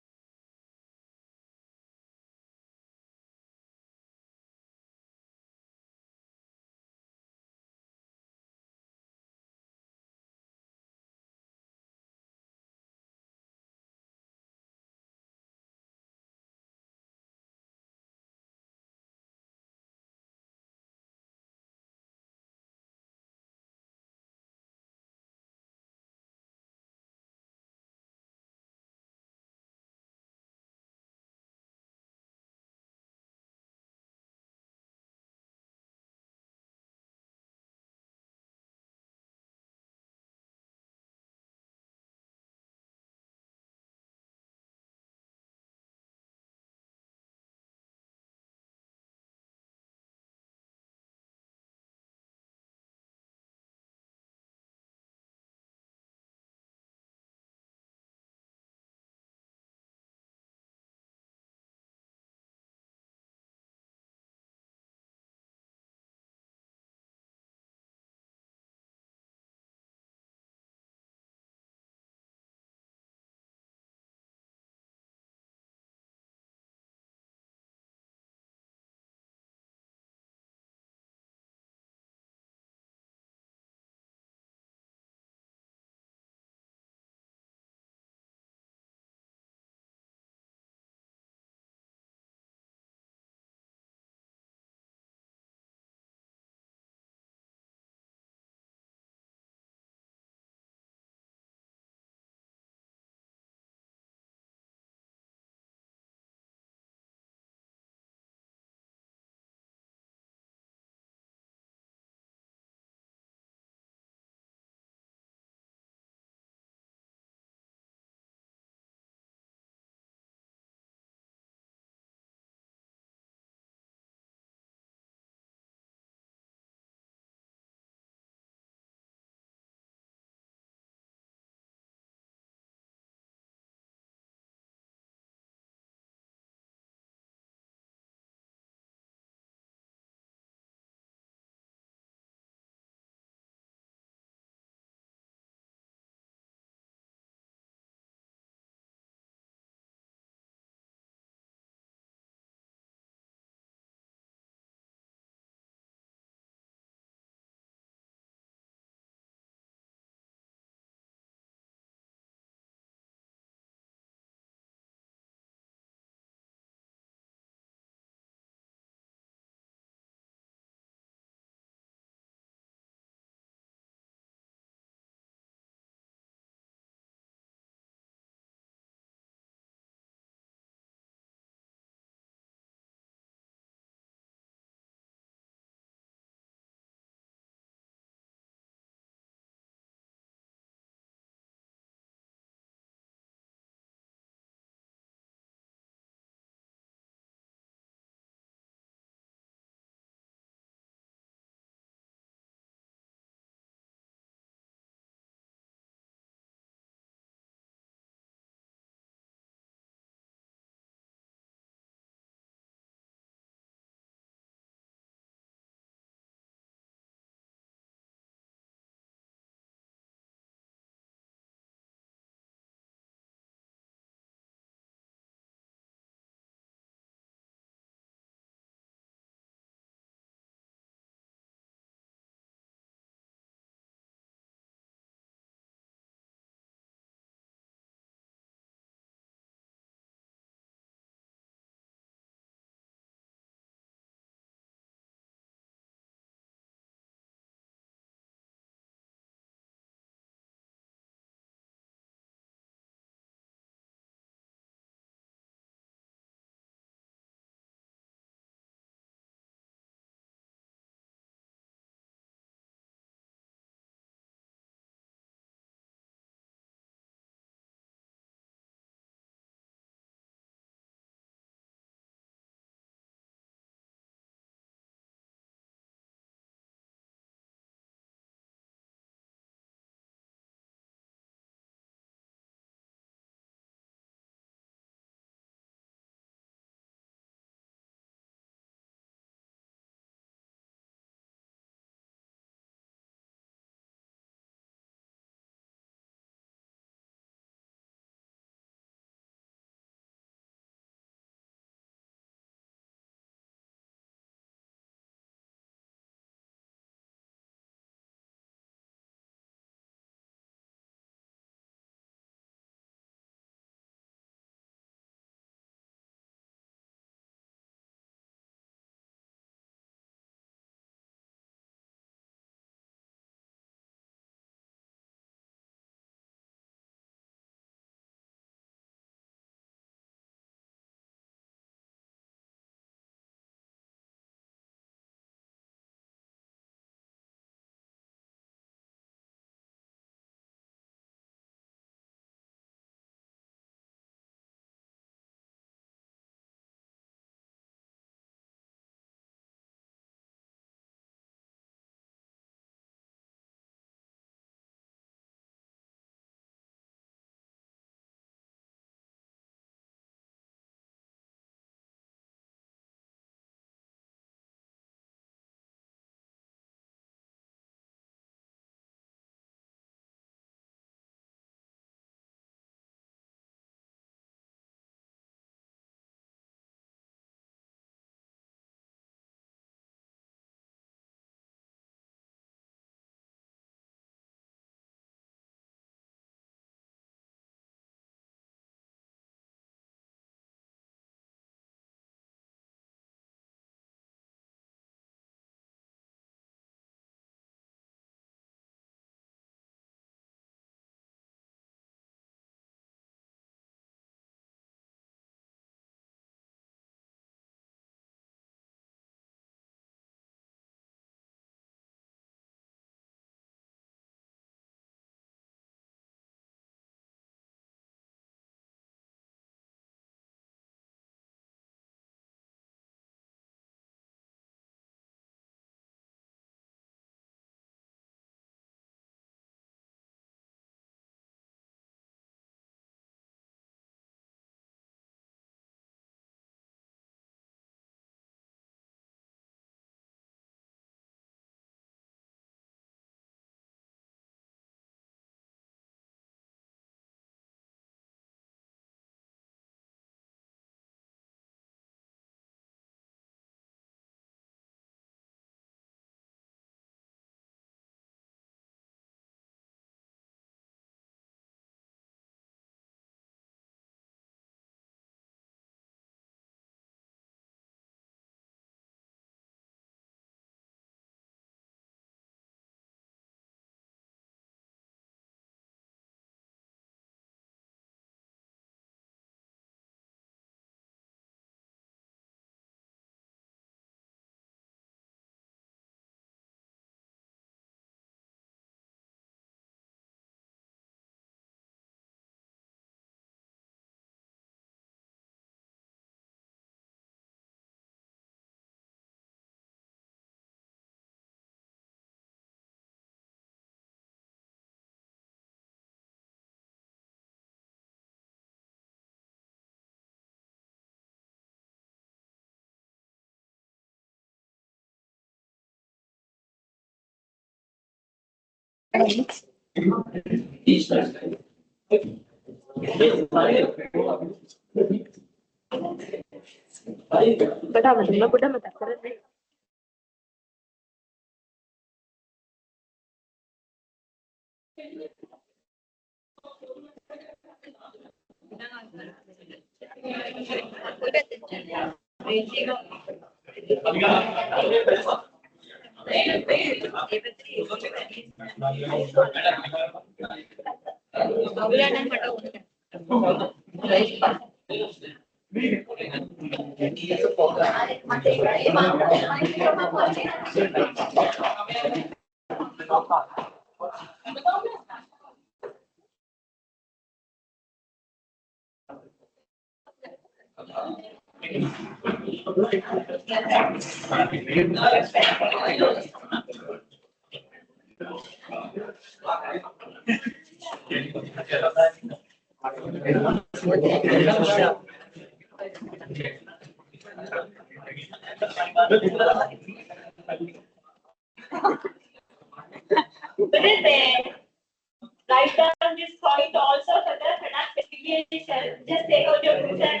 Write down this point also for the product specification. Just take out your books and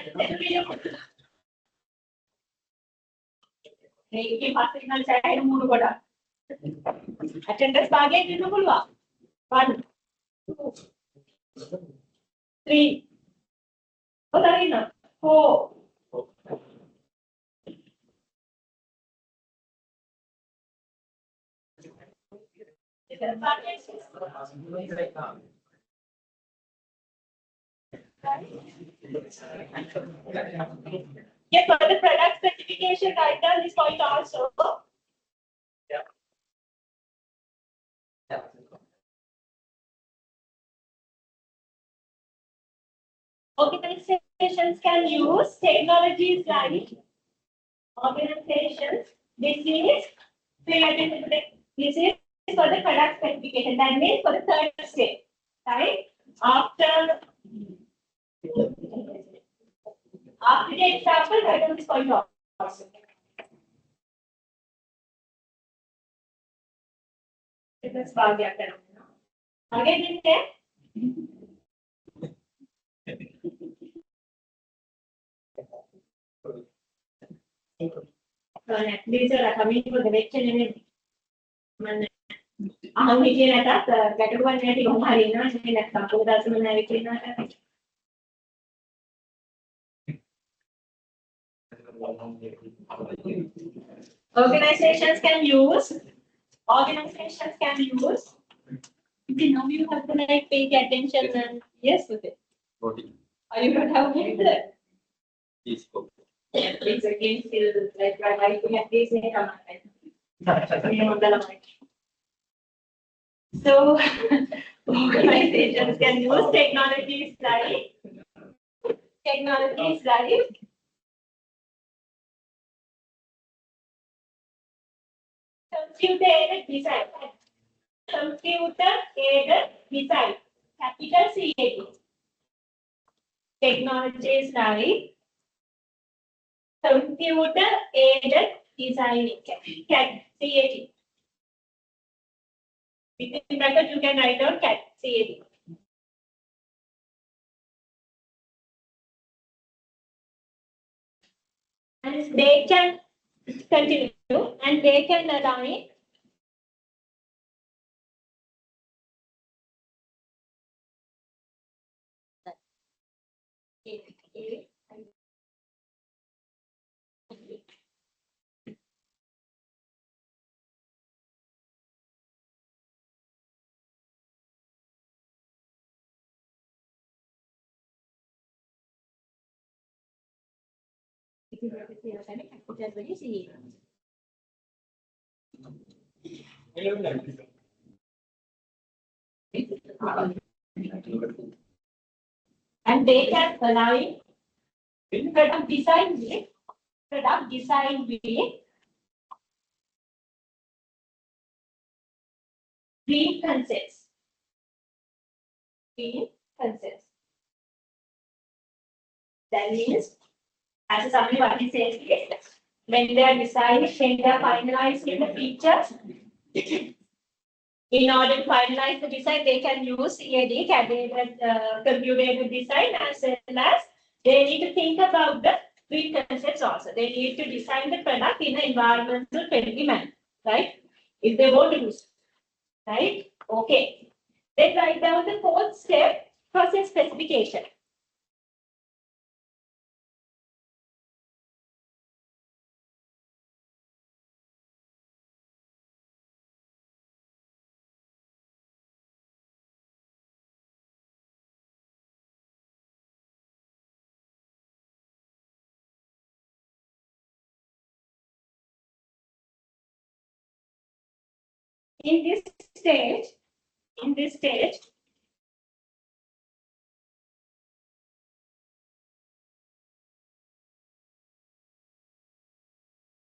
මේකේ පස්සේ නම් සෑහෙන මුණු කොට attendance භාගයේ දෙන්න පුළුවන් 1 2 3 ඔතරින 4 Yes, for the product specification, write down this point also. Yeah. Organizations can use technologies like organizations. This is for the product specification. That means for the third step, right? After the example, write down this point also. Let's start again. Again, this step. These are coming for the lecture. I'm here at that. Better one at home. Harina, and at Kapu, that's when I became. Organizations can use. Okay, now you have to like pay attention and yes with it. Or you don't have it. It's again still like writing at least so organizations can use technologies like computer-aided design, capital CAD. Technologies like computer-aided design, CAD. Within bracket, you can write down CAD. And they can continue and they can align and they can align product design with green concepts. That means, as somebody what he says is, when they are deciding, when they are finalizing the features, In order to finalize the design, they can use CAD, computer design, as well as they need to think about the preconcepts also. They need to design the product in an environmental friendly manner, right? If they want to do so, right? Okay. Then write down the fourth step, process specification. In this stage,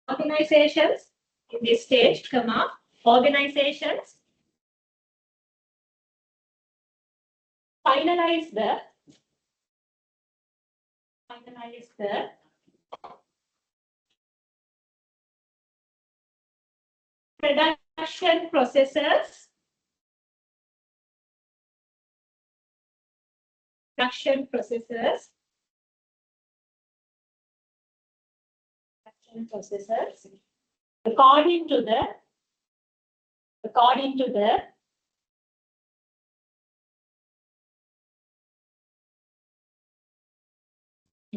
organizations, in this stage, organizations finalize the production processes, according to the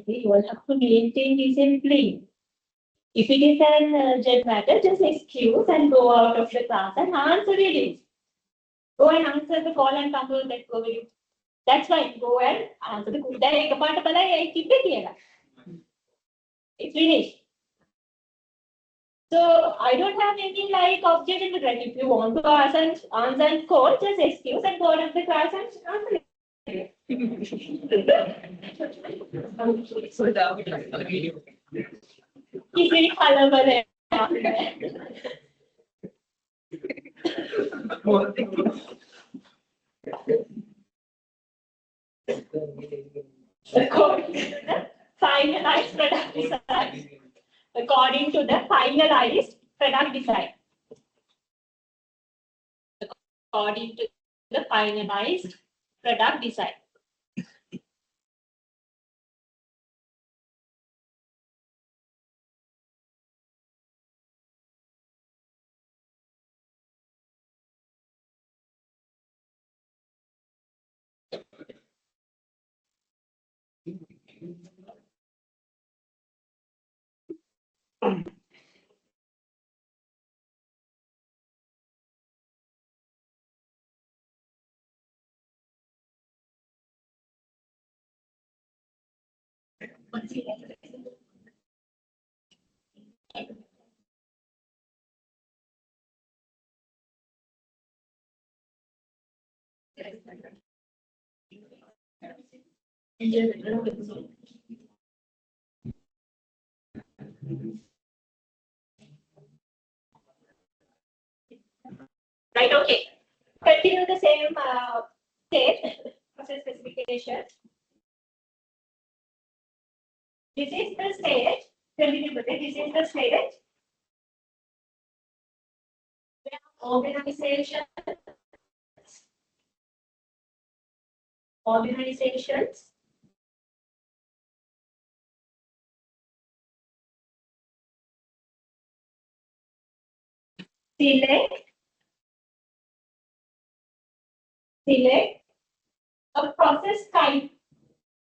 you will have to maintain discipline. If it is an urgent matter, just excuse and go out of the class and answer it. Go and answer the call and come to that COVID. That's fine. Go and answer the call. It's finished. So I don't have any like objection to that. If you want to answer and call, just excuse and go out of the class and answer it. किसी खलबल है according to the finalized product design. According to the finalized product design. According to the finalized product design. Right, okay. Continue the same state, process specification. This is the stage. Continue with it. This is the stage. Organizations select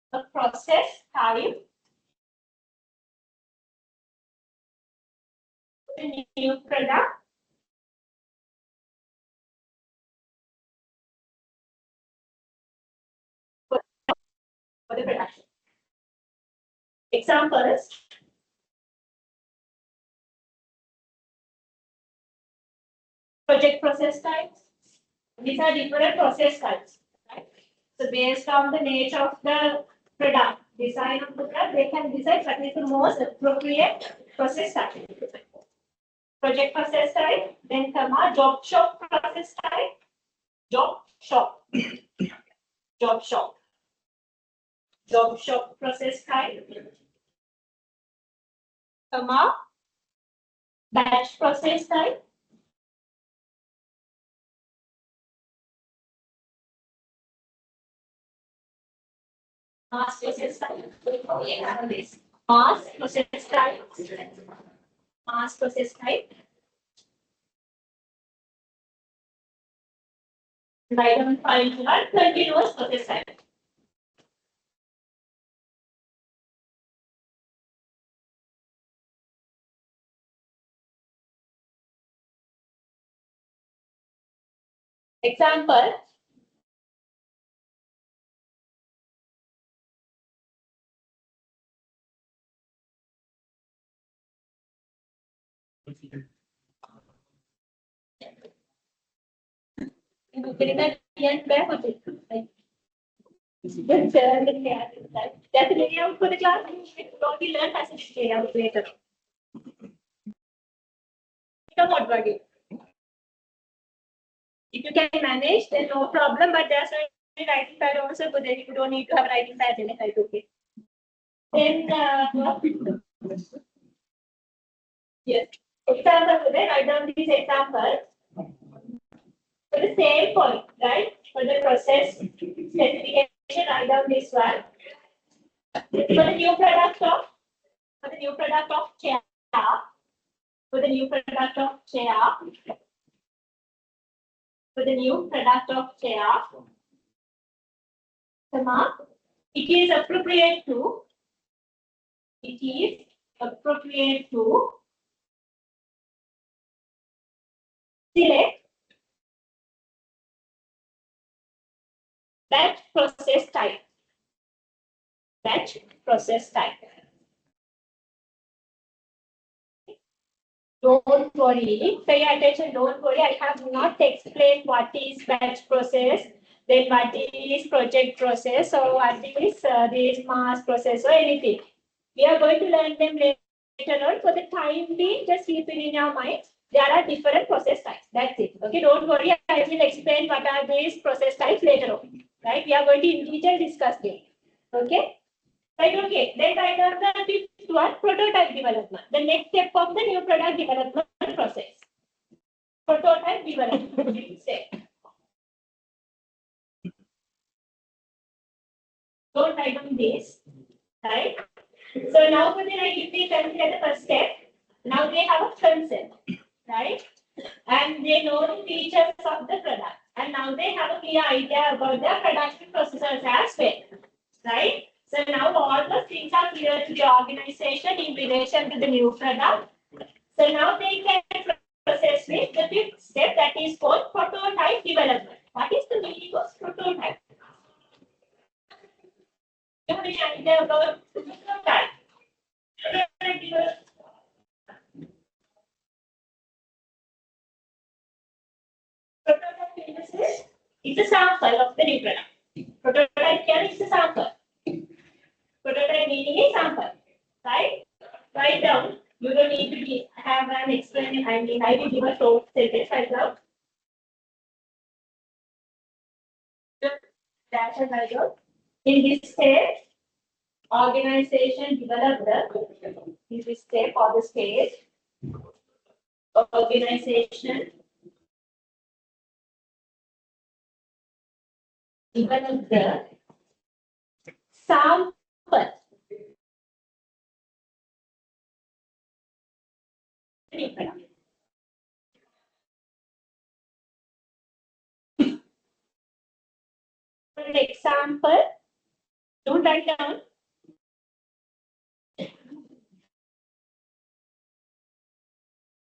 a process type a new product for the production. Examples. Project process types. These are different process types, right? So based on the nature of the product, design of the product, they can decide what is the most appropriate process type. Project process type, then job shop process type, job shop process type, batch process type, Mass process type. We have this mass process type. Mass process type. Write down 5 continuous process type. Example. That's the layout for the class. We will only learn facility layout later. Come on, buddy. If you can manage, then no problem. But there's no writing pad also, but then you don't need to have writing pad. Then it's okay. Then yes, example today. Write down these examples for the same point, right? For the process specification, write down this one. For the new product of chair. For the new product of chair. For the new product of chair. It is appropriate to. It is appropriate to select batch process type. Batch process type. Don't worry, pay attention, don't worry. I have not explained what is batch process, then what is project process, or what is this mass process or anything. We are going to learn them later on. For the time being, just keep it in your mind. There are different process types. That's it. Okay, don't worry. I will explain what are these process types later on. Right? We are going to in detail discuss them. Okay? Right, okay. Then write down the fifth one, prototype development. The next step of the new product development process. Prototype development step. Don't write down this. Right? So now for the if we consider the first step, now they have a concept, right? And they know the features of the product. And now they have a clear idea about the production processes as well. Right? So now all the things are clear to the organization in relation to the new product. So now they can process with the fifth step, that is called prototype development. What is the meaning of prototype? Do you have any idea about prototype? Prototype is a sample of the new product. Prototype here is a sample. Prototype meaning is sample, right? Write down. You don't need to have an explanation. I will give a short sentence right now. Dash and write down. In this step, organization developed in this step or the stage, organization developed the sample. For an example, don't write down.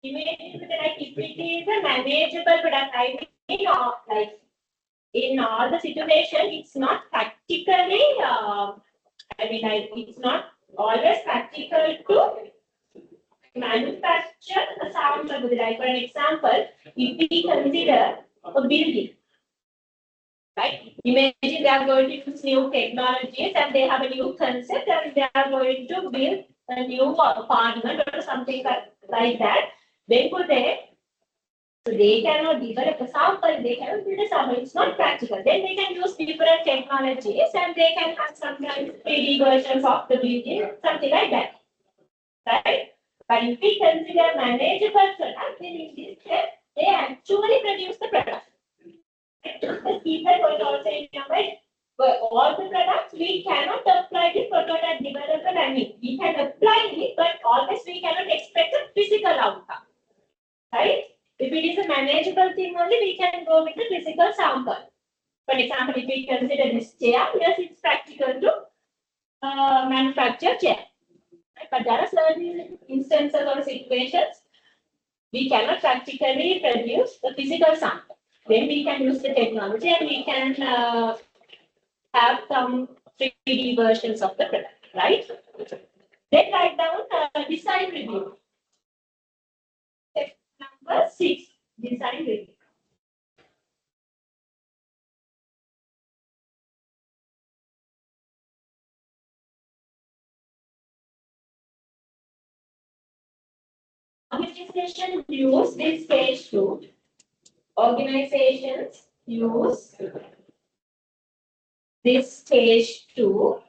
If it is a manageable product, I mean, like in all the situation, it's not practically. It's not always practical to manufacture a sample. Like for an example, if we consider a building, right? Imagine they are going to use new technologies and they have a new concept and they are going to build a new apartment or something like that. Then for that, so they cannot develop a sample, they cannot build a sample. It's not practical. Then they can use different technologies and they can have sometimes 3D versions of the building, something like that. Right? But if we consider manageable product, then in this step, they actually produce the product. Keep that point also in your mind. But all the products we we cannot apply the prototype development. I mean, we can apply it, but always we cannot expect a physical outcome, right? If it is a manageable thing only, we can go with the physical sample. For example, if we consider this chair, yes, it's practical to manufacture chair. Right? But there are certain instances or situations we cannot practically produce the physical sample. Then we can use the technology and we can have some 3D versions of the product, right? Then write down design review. Step number 6, design review. Organizations use this stage 2. Organizations use this stage 2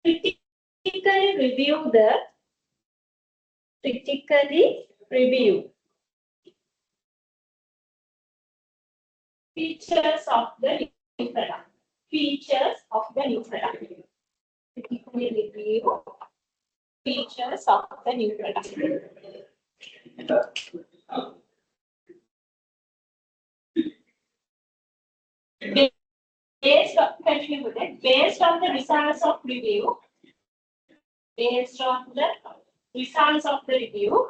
critically review features of the new product. Features of the new product. Critically review features of the new product. Based on, continue with it. Based on the results of review. Based on the results of the review.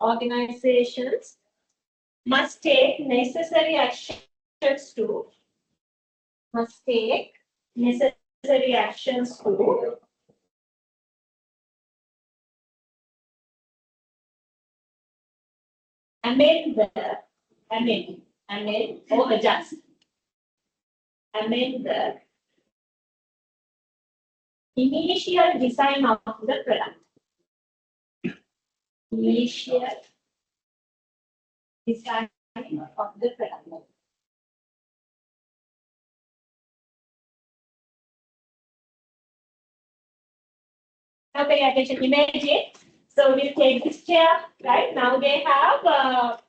Organizations must take necessary actions to amend or adjust. Amend the initial design of the product. Initial design of the product. Now pay attention, imagine. So we'll take this chair, right? Now they have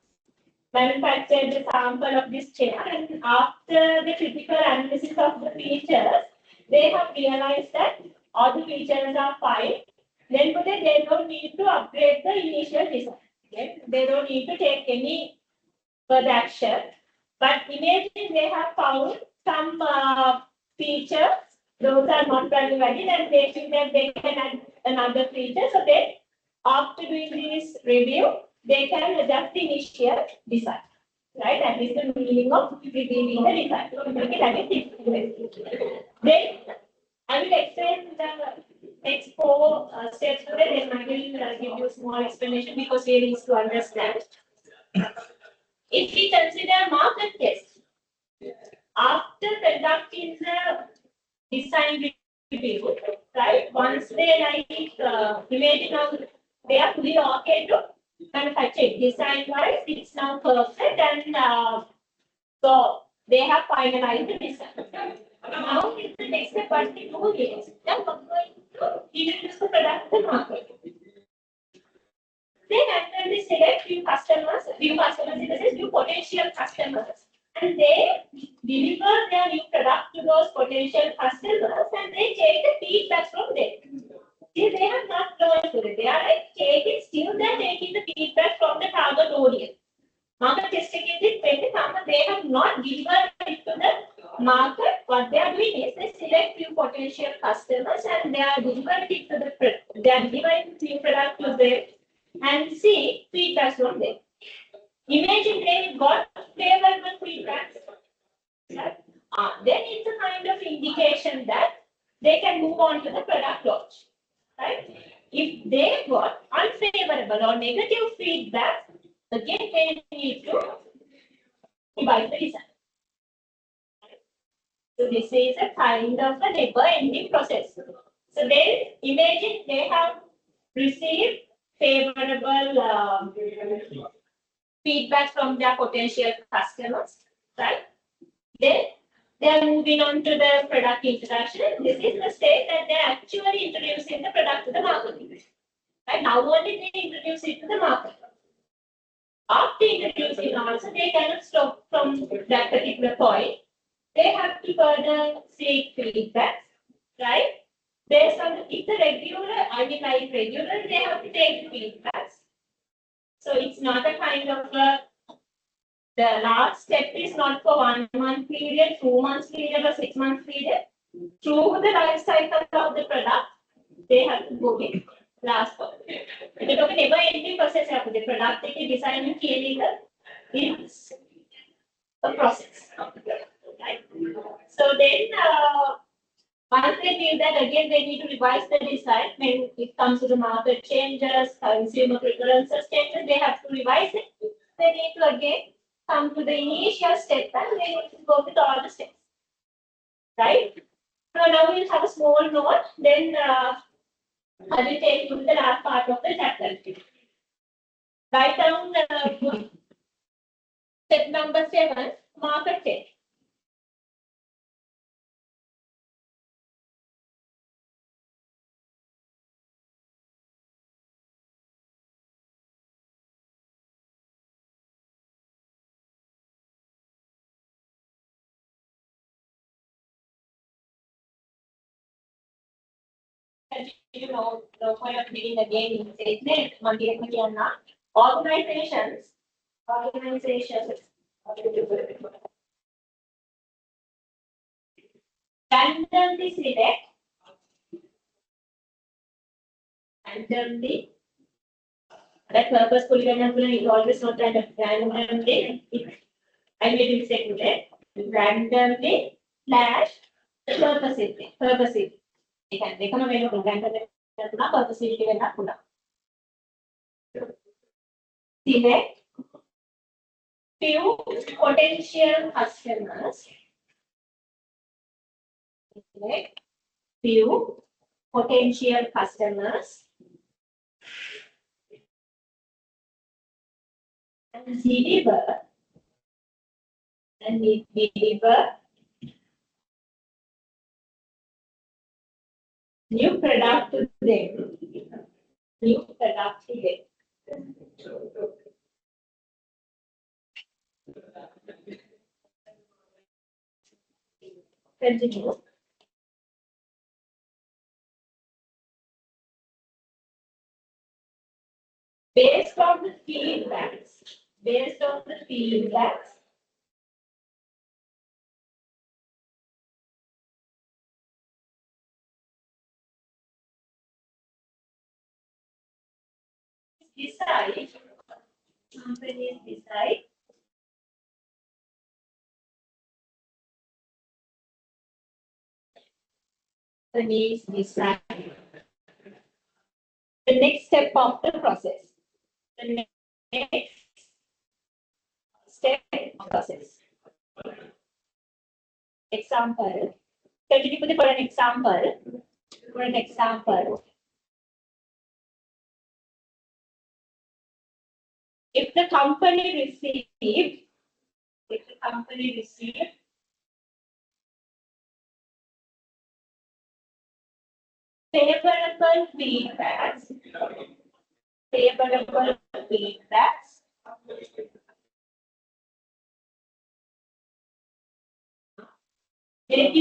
manufactured the sample of this chair, and after the critical analysis of the features, they have realized that all the features are fine. Then they don't need to upgrade the initial design. Okay? They don't need to take any further action. But imagine they have found some features, those are not value added, and they think that they can add another feature. So then, after doing this review, they can adjust the initial design. Right? That is the meaning of reviewing the design. Okay, that is it. Then I will explain the next 4 steps today, then I will give you small explanation because we need to understand. If we consider market test, after conducting the design review, right? Once they imagine they are fully okay to manufacture. Design wise, it's now perfect, and so they have finalized the design. Now, the next step what we do is then we're going to introduce the product to the market. Then after we select few customers in the sense few potential customers, and they deliver their new product to those potential customers, and they take the feedback from them. See, they have not learned to it. They are still they're taking the feedback from the target audience. Market testing is when they have not delivered it to the market. What they are doing is they select few potential customers and they are delivering it to they are delivering the product to them and see feedback from them. Imagine they got favorable feedback. Right? Then it's a kind of indication that they can move on to the product launch. Right? If they got unfavorable or negative feedback, again they need to revise the design. So this is a kind of a never-ending process. So then imagine they have received favorable feedback from their potential customers, right? Then They are moving on to the product introduction. This is the stage that they are actually introducing the product to the market. Right now, only they introduce it to the market. After introducing also, they cannot stop from that particular point. They have to further seek feedback, right? Based on if the regular, like regular, they have to take feedbacks. So it's not a kind of the last step is not for 1 month period, 2 months period, or 6 months period. Through the life cycle of the product, they have to go in last part. It's a never ending process of the product design and it's a process. Right? So then once they feel that again they need to revise the design when it comes to the market changes, consumer preferences changes, they have to revise it. They need to again come to the initial step and they need to go with all the steps. Right? So now we'll have a small note, then I will take you to the last part of the chapter. Write down step number 7, market check. You know, the point of reading again is organizations randomly select that purposefully is always not randomly. I made a mistake with it. Randomly slash purposely. Select few potential customers. Select few potential customers and deliver new product to them. Continue. Based on the feedbacks, companies decide the next step of the process. The next step of the process. Example. Continue with for an example. If the company received favorable feedbacks, then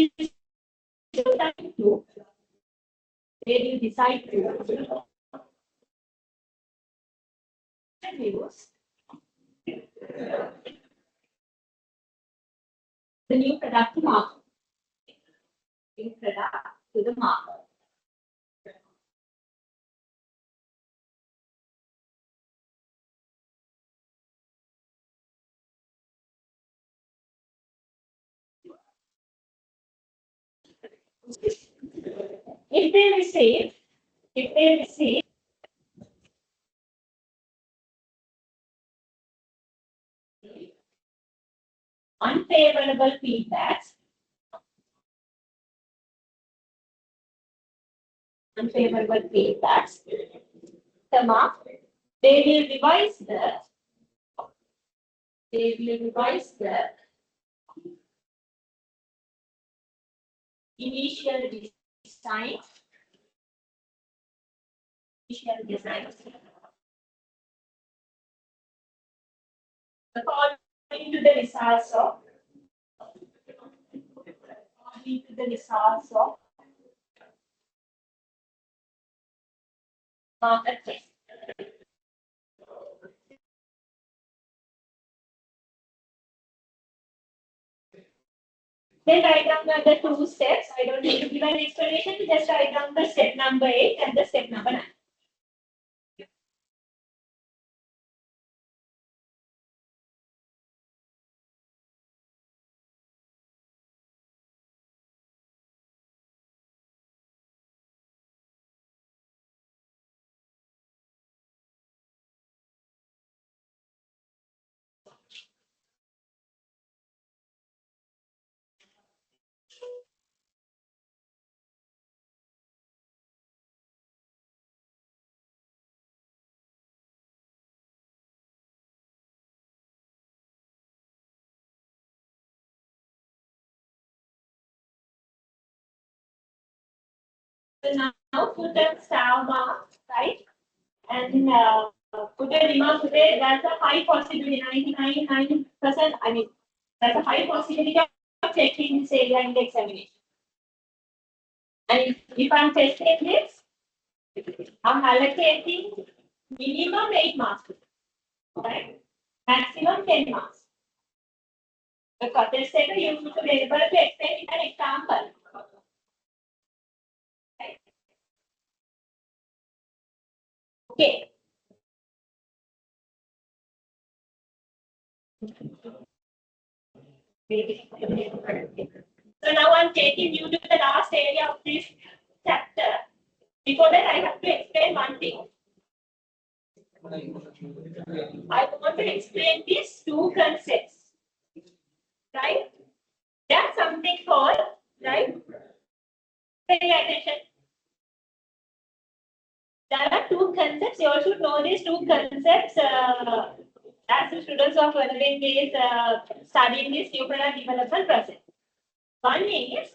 you decide to use the new product to market. If they receive unfavorable feedbacks, they will revise the initial design. According to the results of market test. Then write down the two steps. I don't need to give an explanation. Just write down the step number 8 and the step number 9. So now put a star mark, right? And put a remark there. That's a high possibility, 99.9%. I mean, that's a high possibility of taking this area in the examination. And if I'm testing this, I'm allocating minimum 8 marks, right? Maximum 10 marks. The test taker you should be able to explain an example. Right? Okay. So now I'm taking you to the last area of this chapter. Before that, I have to explain one thing. I want to explain these two concepts. Right? There's something called, right? Pay attention. There are two concepts. You all should know these two concepts as the students of Relevant is studying this new product development process. One is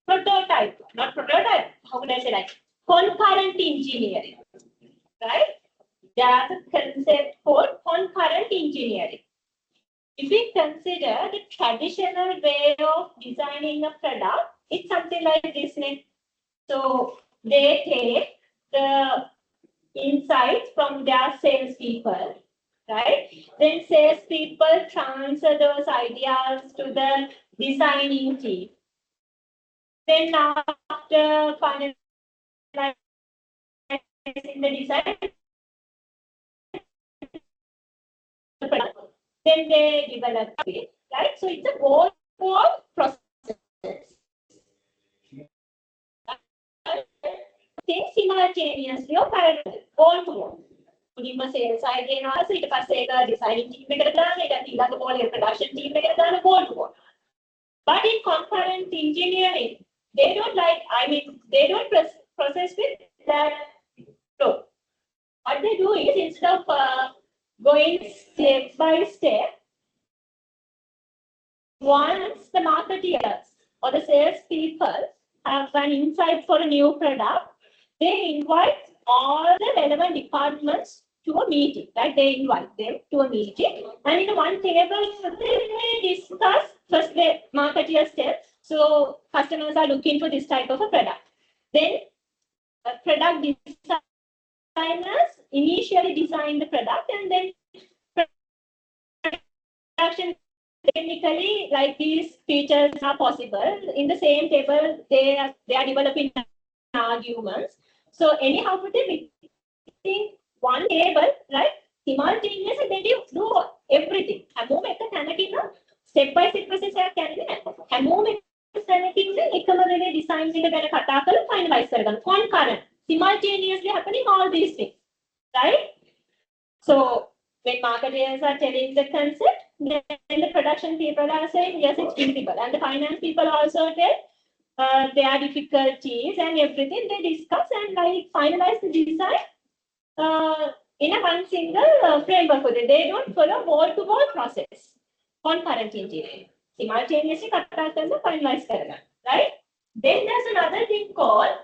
prototype, not prototype. How would I say that? Concurrent engineering, right? There's a concept called concurrent engineering. If we consider the traditional way of designing a product, it's something like this. So they take the insights from their salespeople, right? Then salespeople transfer those ideas to the designing team. Then after finalizing the design, then they develop it, right? So it's a whole process. Think simultaneously or parallel, all to all. මුලින්ම sales side එනවා ඊට පස්සේ ඒක designing team එකට දාන්න ඊට ඊළඟ පොලේ production team එකට දාන්න wall to wall. But in concurrent engineering, they don't process with that flow. What they do is instead of going step by step, once the marketeers or the sales people have an insight for a new product, they invite all the relevant departments to a meeting, right? They invite them to a meeting, and in one table, they discuss first the marketeer step. So customers are looking for this type of a product. Then product designers initially design the product, and then production technically, like these features are possible. In the same table, they are developing arguments. So anyhow, put it within one table, right? Simultaneously, they do everything. හැමෝම එක තැනකින් step by step process එකක් යන්නේ නැහැ. හැමෝම එක තැනකින් එකම වෙලේ design එක ගැන කතා කරලා finalize කරගන්න. Concurrent, simultaneously happening all these things, right? So when marketers are telling the concept, then the production people are saying yes, it's feasible, and the finance people also tell their difficulties and everything. They discuss and like finalize the design in a one single framework with it. They don't follow wall-to-wall process. Concurrent engineering. Simultaneously finalize karana, right? Then there's another thing called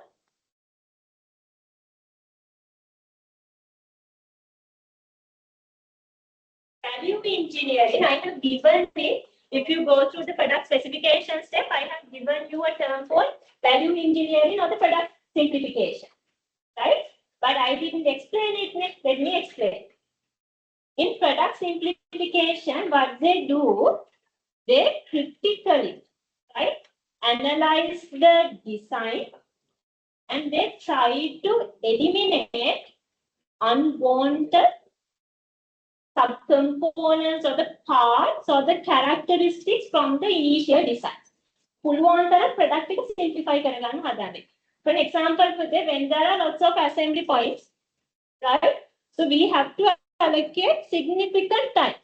value engineering. I have given it. If you go through the product specification step, I have given you a term called value engineering or the product simplification, right? But I didn't explain it. Let me explain. In product simplification, what they do, they critically, right, analyze the design and they try to eliminate unwanted subcomponents or the parts or the characteristics from the initial design. පුළුවන් තරම් product එක simplify කරගන්න හදන්නේ. For example, when there are lots of assembly points, right? So we have to allocate significant time.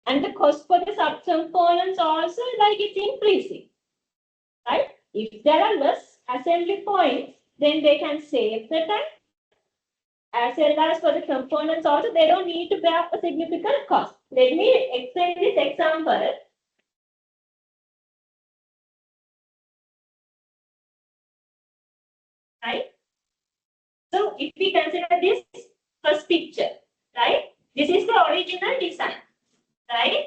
And the cost for the subcomponents also like it's increasing, right? If there are less assembly points, then they can save the time. As well as for the components also, they don't need to bear a significant cost. Let me explain this example. Right? So if we consider this first picture, right? This is the original design, right?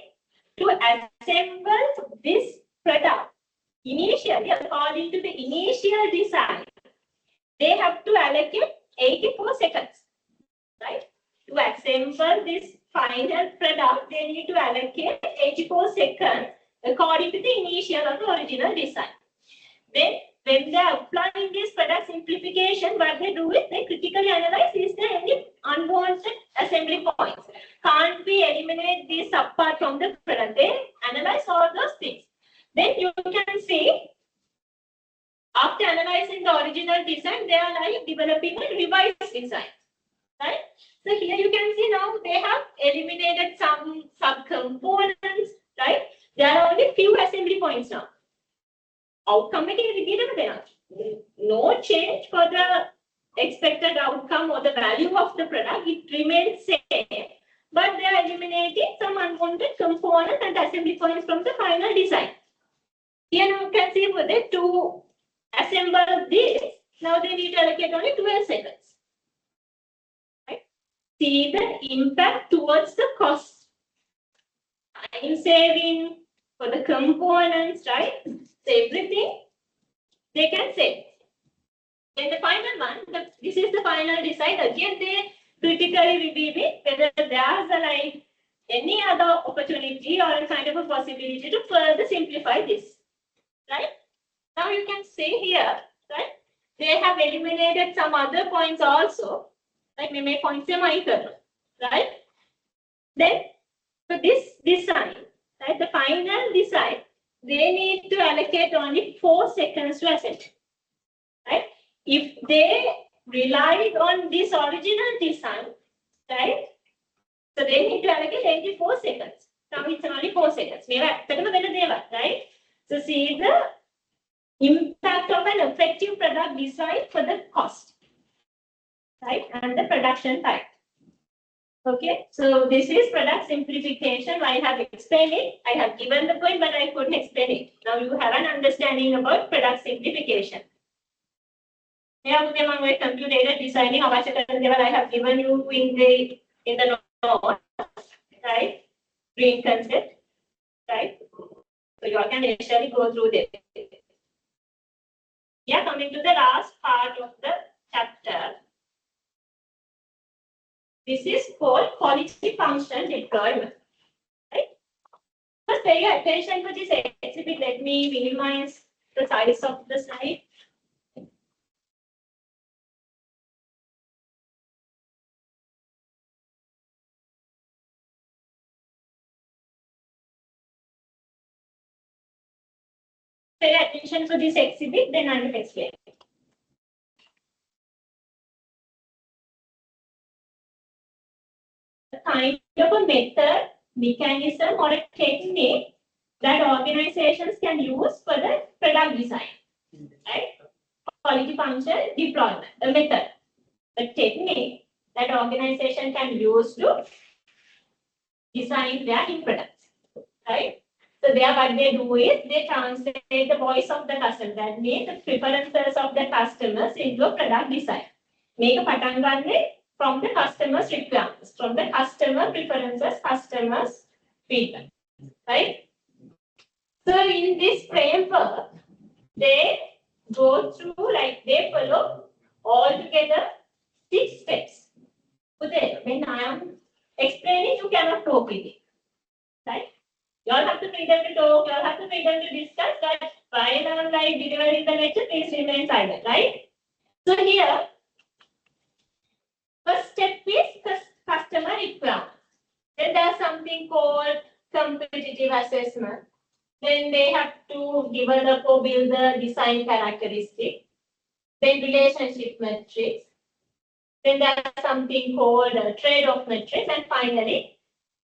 To assemble this product, initially, according to the initial design, they have to allocate 84 seconds, right? To assemble this final product, they need to allocate 84 seconds according to the initial or the original design. Then, when they are applying this product simplification, what they do is they critically analyze, is there any unwanted assembly points? Can't we eliminate this apart from the product? They analyze all those things. Then you can see, after analyzing the original design, they are like developing a revised design, right? So here you can see now they have eliminated some subcomponents, right? There are only few assembly points now. Outcome no change for the expected outcome or the value of the product, it remains same, but they are eliminating some unwanted components and assembly points from the final design. Here you can see for the to assemble this, now they need to allocate only 12 seconds. Right? See the impact towards the cost. Time saving for the components, right? So everything they can save. Then the final one, this is the final design. Again, they critically review it whether there's like any other opportunity or a kind of a possibility to further simplify this. Right? Now you can see here, right? They have eliminated some other points also. Like may points right? Then for this design, right? The final design, they need to allocate only 4 seconds to assemble. Right? If they relied on this original design, right? So they need to allocate 84 seconds. Now it's only 4 seconds. Right? So see the impact of an effective product design for the cost, right? And the production time. Okay, so this is product simplification. I have explained it. I have given the point, but I couldn't explain it. Now you have an understanding about product simplification. Computer designing I have given you in the note, right? Green concept, right? So you all can actually go through this. Yeah, coming to the last part of the chapter. This is called quality function deployment. Right? Just pay attention to this exhibit. Let me minimize the size of the slide. Pay attention to this exhibit, then I will explain. A kind of a method, mechanism, or a technique that organizations can use for the product design. Right? Quality function deployment, a method, a technique that organization can use to design their end products. Right? So there what they do is they translate the voice of the customer. That means the preferences of the customers into a product design. Make a pattern from the customer's requirements, from the customer preferences, customers feedback. Right? So in this framework, they go through like they follow altogether 6 steps. Okay, when I am explaining, you cannot talk with it. Right? You all have to freedom to talk, you all have to freedom to discuss, but while I'm like delivering the lecture, please remain silent, right? So here, first step is customer requirement. Then there's something called competitive assessment. Then they have to develop or build the design characteristic. Then relationship metrics. Then there's something called trade-off metrics. And finally,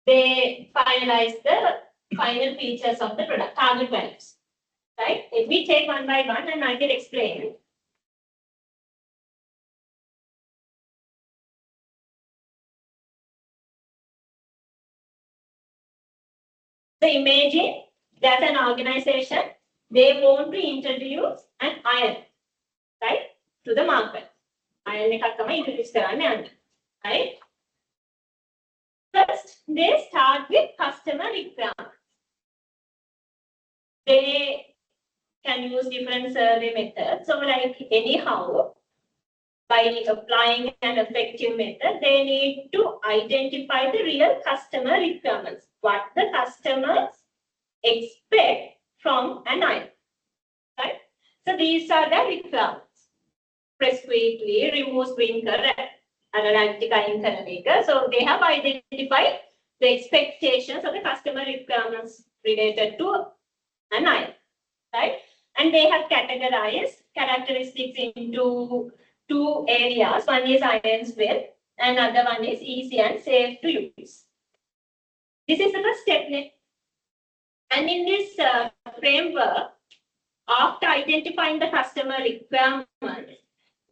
they finalize the final features of the product, target values. Right? If we take one by one and I can explain. So imagine there's an organization, they want to introduce an iron, right, to the market. Iron එකක් තමයි introduce කරන්න යන්නේ. Right? First, they start with customer requirements. They can use different survey methods. So like anyhow, by applying an effective method, they need to identify the real customer requirements, what the customers expect from an item. Right? So these are the requirements. Press quickly, remove sprinkler, analytic iron. So they have identified the expectations of the customer requirements related to an item. Right? And they have categorized characteristics into 2 areas. One is iron's well, and another one is easy and safe to use. This is the first step. And in this framework, after identifying the customer requirements,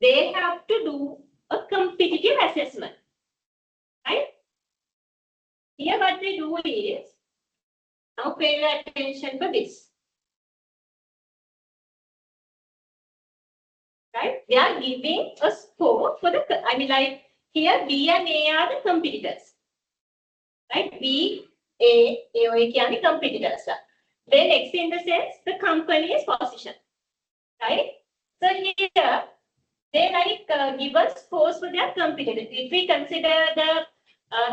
they have to do a competitive assessment. Right? Here what they do is, now pay attention to this. Right? They are giving a score for the, I mean like here B and A are the competitors. Right? B, A are the competitors. Then X in the sense the company's position. Right? So here they like give us scores for their competitors. If we consider the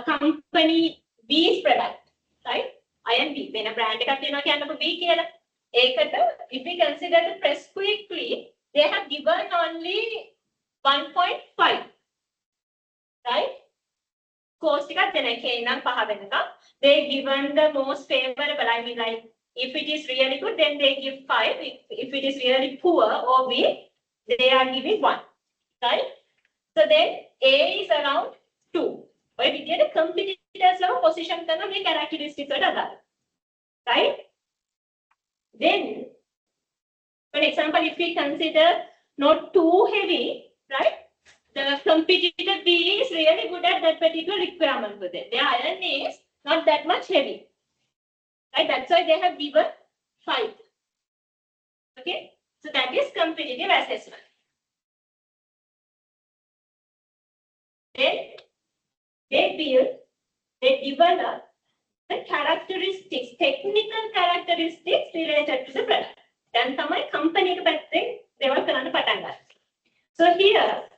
company B's product, right? I and B, when a brand එකක් B කියලා. If we consider the press quickly, they have given only 1.5. Right? Cost they given the most favorable. I mean, like if it is really good, then they give 5. If it is really poor or weak, they are giving 1. Right? So then A is around 2. But we get a competitor's level position characteristics. Right? Then, for example, if we consider not too heavy, right? The competitor B is really good at that particular requirement for them. Their iron is not that much heavy. Right? That's why they have given 5. Okay? So that is competitive assessment. Then they develop the characteristics, technical characteristics related to the product. Then තමයි company එක පැත්තෙන් develop කරන්න පටන් ගන්න. So here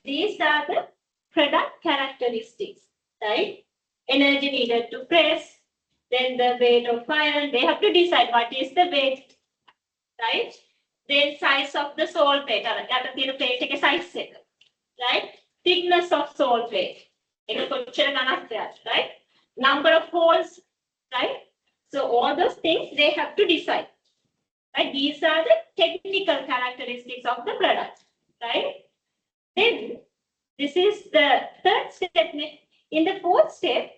these are the product characteristics, right? Energy needed to press, then the weight of iron. They have to decide what is the weight, right? Then size of the sole plate. Plate size, right? Thickness of sole plate. Right? Number of holes, right? So all those things they have to decide. Right? These are the technical characteristics of the product, right? Then this is the third step. In the fourth step,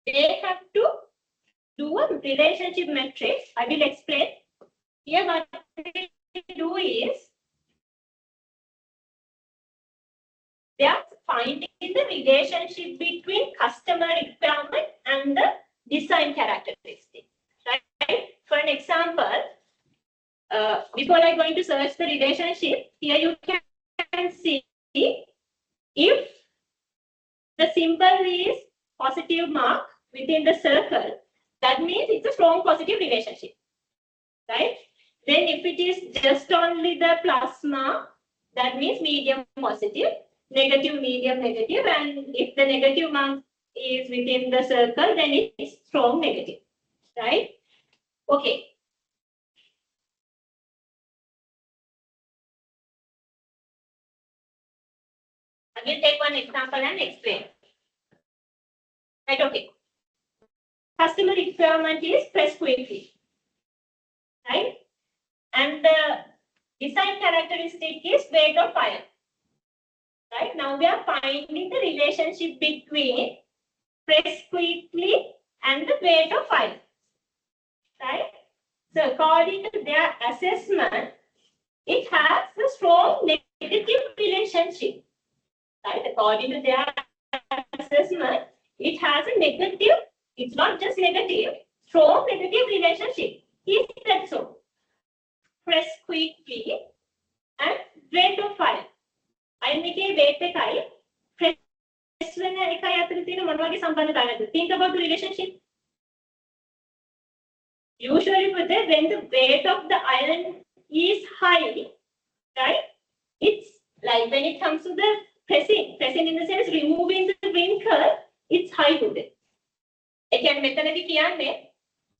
they have to do a relationship matrix. I will explain. Here what we do is they are finding the relationship between customer requirement and the design characteristics. Right? For an example, before I going to search the relationship, here you can see if the symbol is positive mark within the circle, that means it's a strong positive relationship, right? Then if it is just only the plus mark, that means medium positive, negative, medium, negative, and if the negative mark is within the circle, then it is strong negative, right? Okay. I will take one example and explain. Right, okay. Customer requirement is press quickly, right? And the design characteristic is weight of iron. Right? Now we are finding the relationship between press quickly and the weight of iron. Right? So according to their assessment, it has a strong negative relationship. Right? According to their assessment, it has a negative, it's not just negative, strong negative relationship. Is that so? Press quickly and weight of iron. Iron එකේ weight එකයි press වෙන එකයි අතර තියෙන මොන වගේ සම්බන්ධතාවයක්ද? Think about the relationship. Usually when the weight of the iron is high, right? It's like when it comes to the pressing in the sense removing the wrinkle, it's high with it. ඒ කියන්නේ මෙතනදී කියන්නේ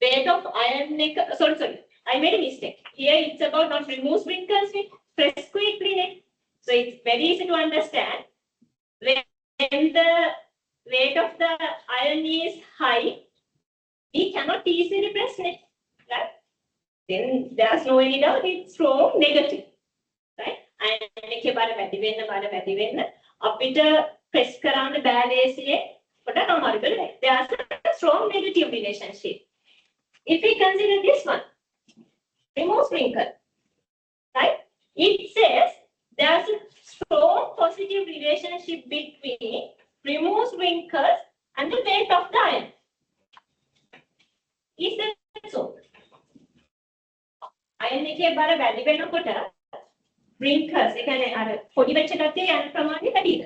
weight of iron එක sorry I made a mistake. Here it's about not remove wrinkles, press quickly. So it's very easy to understand. When the weight of the iron is high, we cannot easily press it, right? Then there's no any doubt it's strong negative, right? Iron එකේ බර වැඩි වෙන්න අපිට press කරන්න බෑ ලේසියෙන් පොඩ අමාරු වෙනවා. There's a strong negative relationship. If we consider this one, remove wrinkle, right? It says there's a strong positive relationship between remove wrinkles and the weight of the iron. Is that so? Iron එකේ බර වැඩි වෙනකොට wrinkles ඒ කියන්නේ අර පොඩි වෙච්ච ගතිය යන ප්‍රමාණය වැඩිද?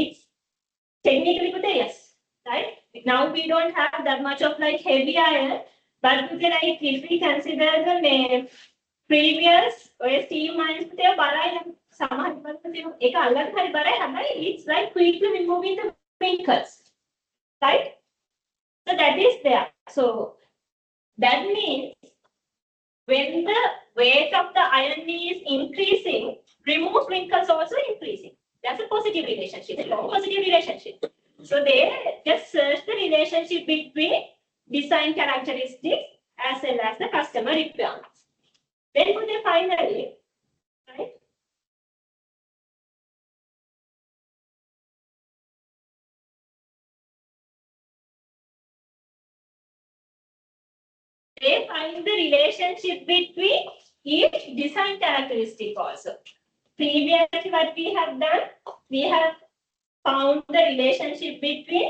It's technically put yes, right? Now we don't have that much of like heavy iron, but like if we consider the previous or steel mines with their barai it's like quickly removing the wrinkles, right? So that is there. So that means when the weight of the iron is increasing, remove wrinkles also increasing. That's a positive relationship, a long positive relationship. So they just search the relationship between design characteristics as well as the customer requirements. Then would they finally, right? They find the relationship between each design characteristic also. Previously, what we have done, we have found the relationship between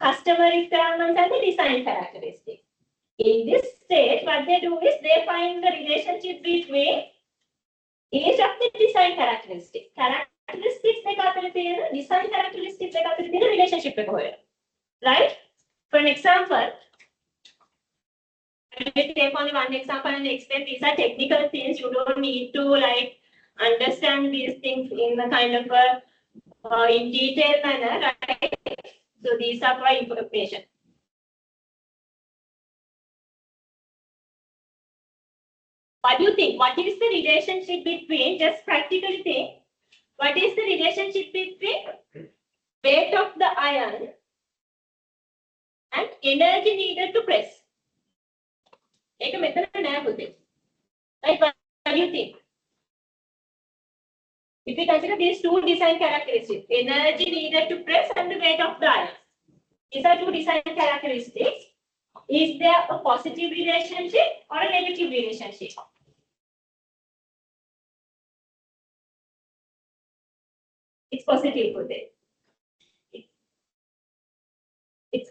customer requirements and the design characteristics. In this stage, what they do is they find the relationship between each of the design characteristics. Characteristics දෙක අතර තියෙන design characteristics දෙක අතර තියෙන relationship එක හොයන. Right? For an example, I will take only one example and explain. These are technical things. You don't need to like understand these things in a kind of a in detail manner, right? So these are for information. What do you think? What is the relationship between, just practically think, what is the relationship between weight of the iron and energy needed to press? Like a method like what do you think? If we consider these two design characteristics, energy needed to press and the weight of the iron, These are two design characteristics. Is there a positive relationship or a negative relationship? It's positive for them. It's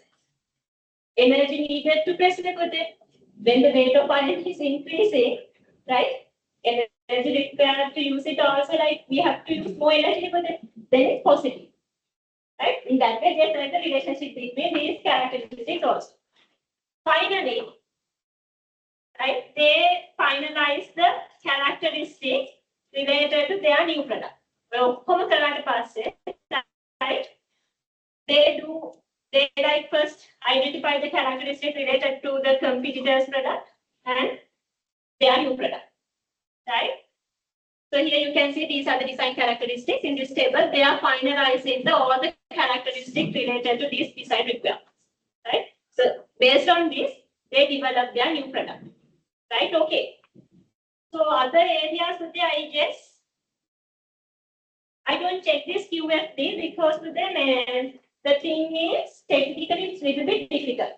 energy needed to press the button. When the rate of iron is increasing, right? Energy required to use it also, like we have to use more energy for that, then it's positive. Right? In that way, there's a relationship between these characteristics also. Finally, right, they finalize the characteristics related to their new product. Well, right? They like first identify the characteristics related to the competitor's product and their new product. Right? So here you can see these are the design characteristics in this table. They are finalizing all the characteristics related to these design requirements. Right? So based on this, they develop their new product. Right? Okay. So other areas with the I guess I don't check this QFD because to them the thing is technically it's a little bit difficult.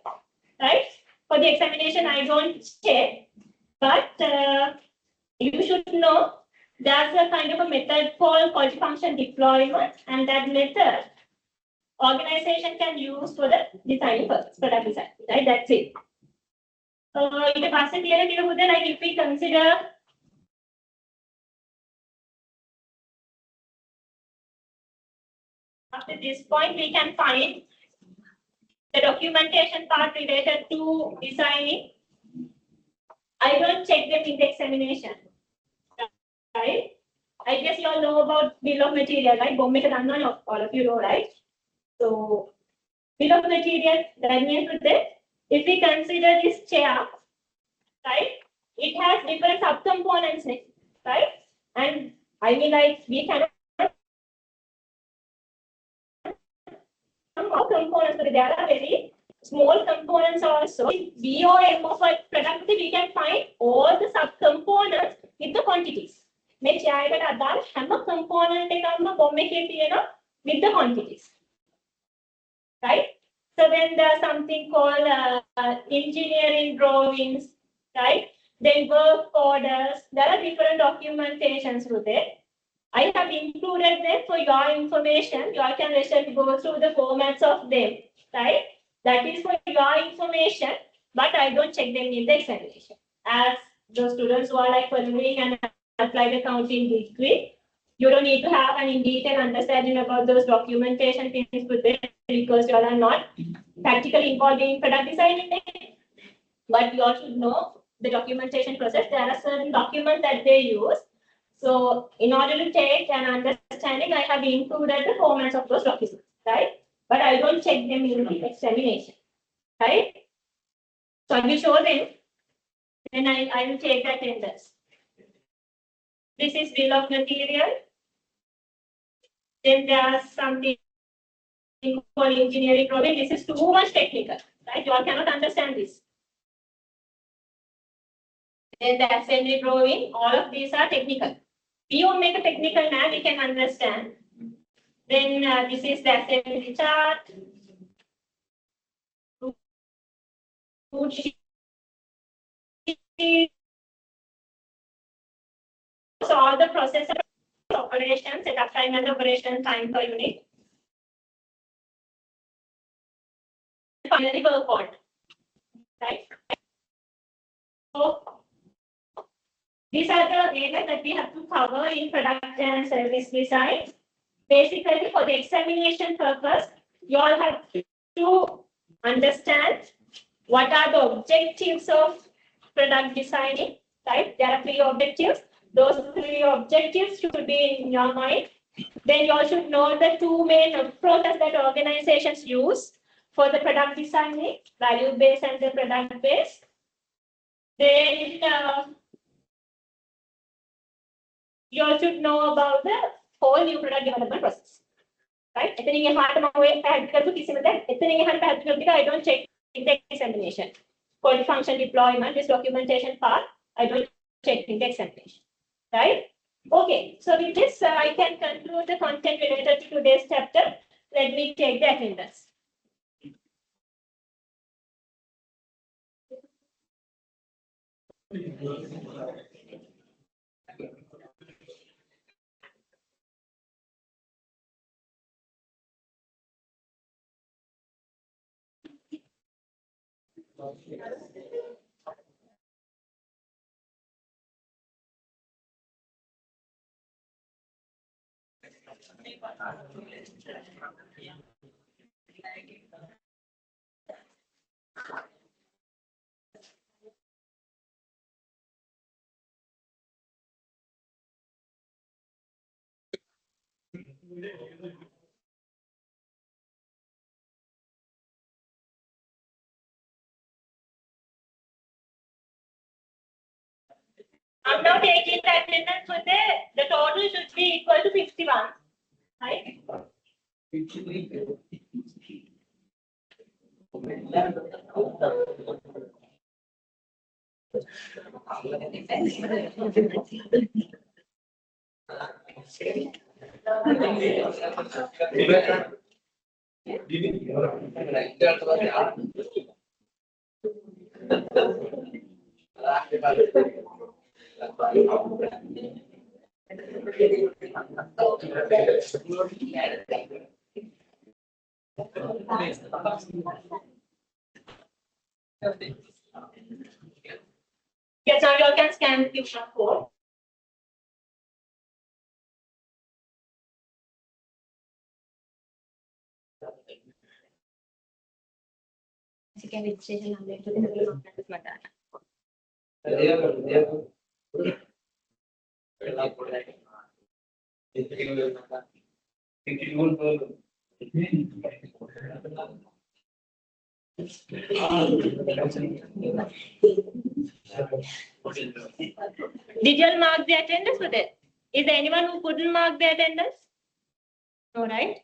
Right? For the examination, I don't check, but you should know there's a kind of a method called quality function deployment, and that method organization can use for the designing purpose, product design. Right? That's it. It wasn't clear like if we consider after this point, we can find the documentation part related to designing. I don't check them in the examination. Right? I guess you all know about bill of material, right? All of you know, right? So, bill of material, that means that if we consider this chair, right, it has different subcomponents, right? And I mean, like, we cannot more components, but there are very small components also. In BOM of a product, we can find all the subcomponents with the quantities. Make sure that have a component with the quantities. Right? So then there's something called engineering drawings, right? Then work orders. There are different documentations with it. I have included them for your information. You can actually go through the formats of them, right? That is for your information, but I don't check them in the examination. As the students who are like following and applied accounting degree, you don't need to have an in detail understanding about those documentation things with them because you are not practically involved in product designing. But you all should know the documentation process. There are certain documents that they use. So in order to take an understanding, I have included the formats of those documents, right? But I don't check them in the examination, right? So I will show them, then I will take the attendance. This is bill of material. Then there's something called engineering drawing. This is too much technical, right? You all cannot understand this. Then the assembly drawing, all of these are technical. We will make a technical now, we can understand. Then this is the assembly chart. So all the process operation, setup time and operation time per unit. Finally, work order. Right? So these are the areas that we have to cover in product and service design. Basically, for the examination purpose, you all have to understand what are the objectives of product designing, right? There are 3 objectives. Those 3 objectives should be in your mind. Then you all should know the 2 main approaches that organizations use for the product designing, value-based and the product-based. Then you all should know about the whole new product development process. Right? I don't check in the examination. Quality function deployment, this documentation part, I don't check in the examination. Right? Okay, so with this, I can conclude the content related to today's chapter. Let me take the attendance. I'm now taking the attendance for the total should be equal to 51, right? Yes, now you all can scan the QR code. Second registration number to Did you all mark the attendance for that? Is there anyone who couldn't mark the attendance? No, right?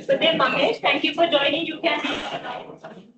So then, Mahesh, thank you for joining. You can